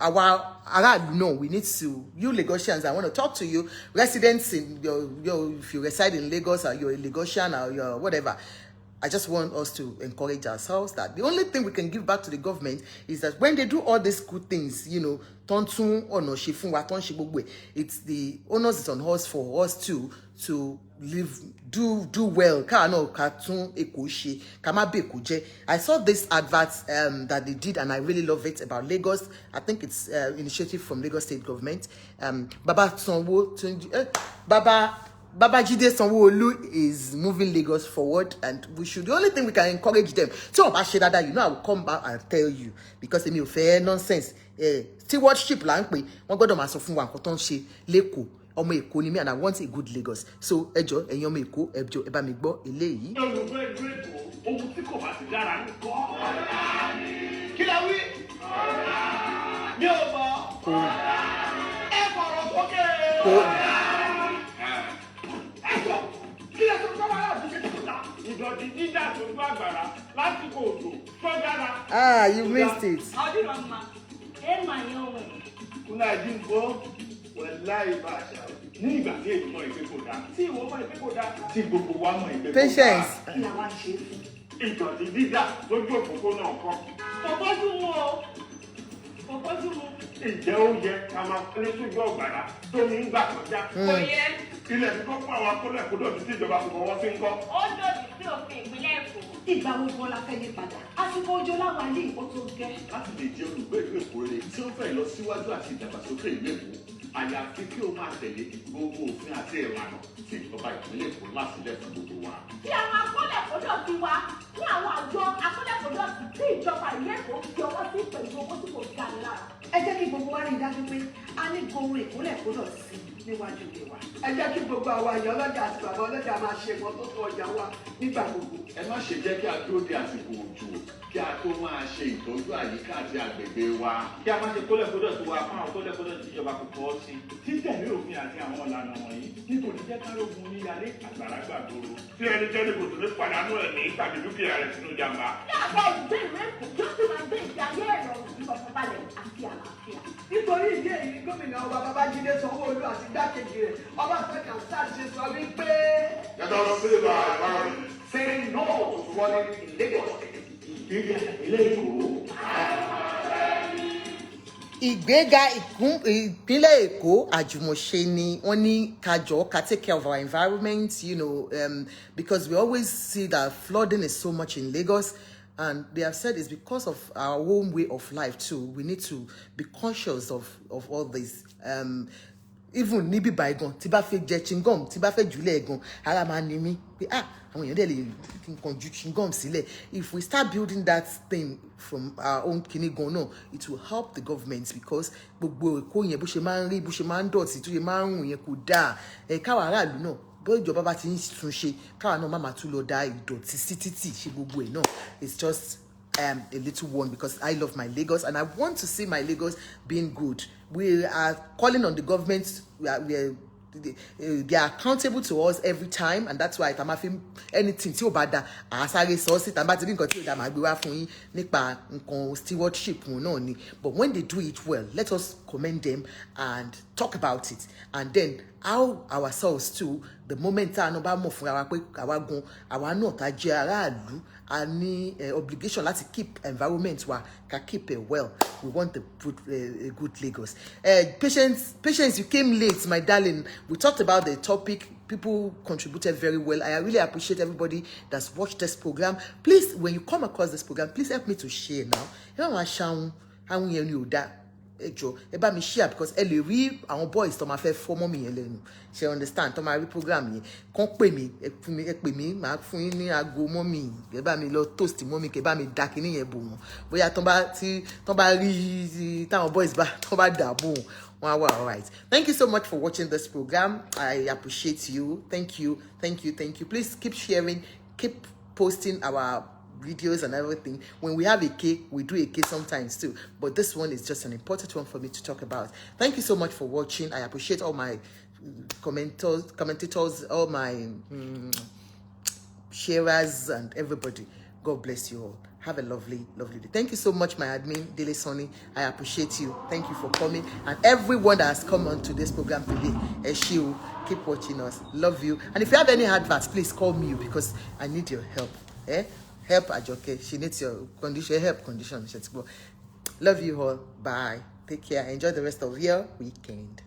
we need to, you Lagosians, I want to talk to you, residents in if you reside in Lagos or you're a Lagosian or you're whatever. I just want us to encourage ourselves that the only thing we can give back to the government is that when they do all these good things, it's the onus is on us for us to live, do well. I saw this advert that they did and I really love it about Lagos. I think it's initiative from Lagos State government. Babajide Sanwo-Olu is moving Lagos forward, and the only thing we can encourage them. So, I will come back and tell you because they fair nonsense. Stewardship language. One God of fun wa nkan ton se leko. Omo Eko ni me, and I want a good Lagos. So, ejo eyin omo Eko, ejo eba mi gbo eleyi. Ohun tí kò bá ti dára ni ko. Kí la wí? Mi ò mọ̀. Ẹ fọ̀rọ̀ sókè. You missed it. Patience. ìdọ̀tí dídà lójú òpópónà kan. Kò bójú mu o. Kò bójú mu. Ǹjẹ́ ó yẹ ká máa kọ́lé sójú ọ̀gbàrá tó ní ń gbà kọjá? Kò yẹ. Ilẹ̀ tí kò fún àwọn akólẹ̀kódọ̀tí tí ìjọba kò fọwọ́ sí ń kọ́. Ó lòdì sí òfin ìpínlẹ̀ Èkó. Ìgbà wo gan la fẹ́ yí padà? Àsìkò òjò láwa ní ìkó tó gẹ́. láti lè jẹ́ olùgbé ìlú Èkó rere tí ó fẹ́ lọ síwájú àti ìdàgbàsókè ìlú Èkó àyàfi kí o máa tẹ̀lé gbogbo òfin àti ìlànà tí ìjọba ìpínlẹ̀ Èkó láṣìlẹ̀ fún gbogbo wa. Kí àwọn akólẹ̀kódọ̀tí wa ní àwọn àjọ akólẹ̀kódọ̀tí tí ìjọba ìlú Èkó fi ọwọ́ sí pẹ̀lú owó tí kò ga ni lára. Ẹ jẹ́ kí gbogbo wa rí i dájú pé a ní gbogbo ìkólẹ̀kódọ̀tí níwájú ilé wa. Ẹ jẹ́ kí gbogbo àwọn àyàn ọlọ́jà àti bàbá ọlọ́jà máa ṣe ìmọ́tótó ọjà wa nígbà gbogbo. Ẹ má ṣe jẹ́ kí a dúró de àsìkò òjò kí a tó máa ṣe ìtọ́jú àyíká àti àgbègbè wa. Kí a má ṣe kólẹ̀kódọ̀tí wa fún àwọn kólẹ̀kódọ̀tí tí ìjọba kò fọwọ́ sí. Títẹ̀lé òfin àti àwọn ìlànà wọ̀nyí nítorí jẹ́ kárógun oníyalé àgbàlagbà dòrò. Tí ẹnikẹ́ni kò tún ní pàdánù ẹ̀mí tàbí dúkìá rẹ̀ sínú jàmbá. Kí àgbà ìgbé ìlú Èkó kí ó sì máa gbé ìgbé ayé ìrọ̀rùn ìfọ̀kànbalẹ̀ àti àlàáfíà. Nítorí ìdí èyí gómìnà ọba Babájídé Sanwó-Olú àti igbákejì rẹ̀ Ọbáfẹ́mi Hamzat ṣe sọ wípé. Let us save our environment. Say no to flooding in Lagos. Ìgbéga ìpínlẹ̀ Èkó àjùmọ̀ṣe ni wọ́n ní kájọ ká take care of our environment, you know, because we always see that flooding is so much in Lagos. And they have said it's because of our own way of life too. We need to be conscious of all this. Even níbi bygone, tí bá fẹ́ jẹ chewing-gum, tí bá fẹ́ jùlẹ̀ gan, ara máa ní mí pé àwọn èèyàn dẹ̀ lè nǹkan ju chewing-gum sílẹ̀. If we start building that thing from our own kini gan náà, it will help the government because gbogbo Èkó yẹn bó ṣe máa ń rí, bó ṣe máa ń dọ̀tí, tó ṣe máa ń rùn yẹn kò dáa. Káwa aráàlú náà bó ìjọba bá ti ń túnṣe káwa náà má máa tún lọ da ìdọ̀tí sí títì ṣe gbogbo ẹ̀ náà. It's just a little one because I love my Lagos and I want to see my Lagos being good. We are calling on the government. They are accountable to us every time, and that's why tamafi anything tí ó bá dá àsáré sọ sí tàbá ti bí nǹkan tí ó dá máa gbé wá fún yín nípa nǹkan stewardship náà ni. But when they do it well, let us commend them and talk about it. And then how ourselves too, the moment tá a náà bá mọ̀ fúnra wa pé àwa gan àwa náà tá jẹ́ aráàlú a ní obligation láti keep environment wa ká keep it well. We want a good Lagos. Patience, you came late, my darling. We talked about the topic. People contributed very well. I really appreciate everybody that's watched this program. Please, when you come across this program, please help me to share now. You know, ẹ bá mi share because ẹ lè rí àwọn boys tó máa fẹ́ fọ́ mọ́ mi yẹn lẹ́nu ṣe understand tó máa rí program yẹn kàn pè mí ẹ pè mí máa fún yín ní aago mọ́ mi ẹ bá mi lọ toast mọ́ mi kẹ bá mi dá kíní yẹn bò wọ́n bóyá tó bá rí táwọn boys tó bá dà bò wọ́n wá wà all right. Thank you so much for watching this program. I appreciate you. Thank you. Please keep sharing, keep posting our videos and everything. When we have a cake, we do a cake sometimes too, but this one is just an important one for me to talk about. Thank you so much for watching. I appreciate all my commentators, all my sharers and everybody. God bless you all. Have a lovely day. Thank you so much, my admin Dele Sonny. I appreciate you. Thank you for coming, and everyone that has come on to this program today. Eshiu, keep watching us. Love you. And if you have any adverts, please call me because I need your help. Help Ajoke. She needs your help condition. Love you all. Bye. Take care. Enjoy the rest of your weekend.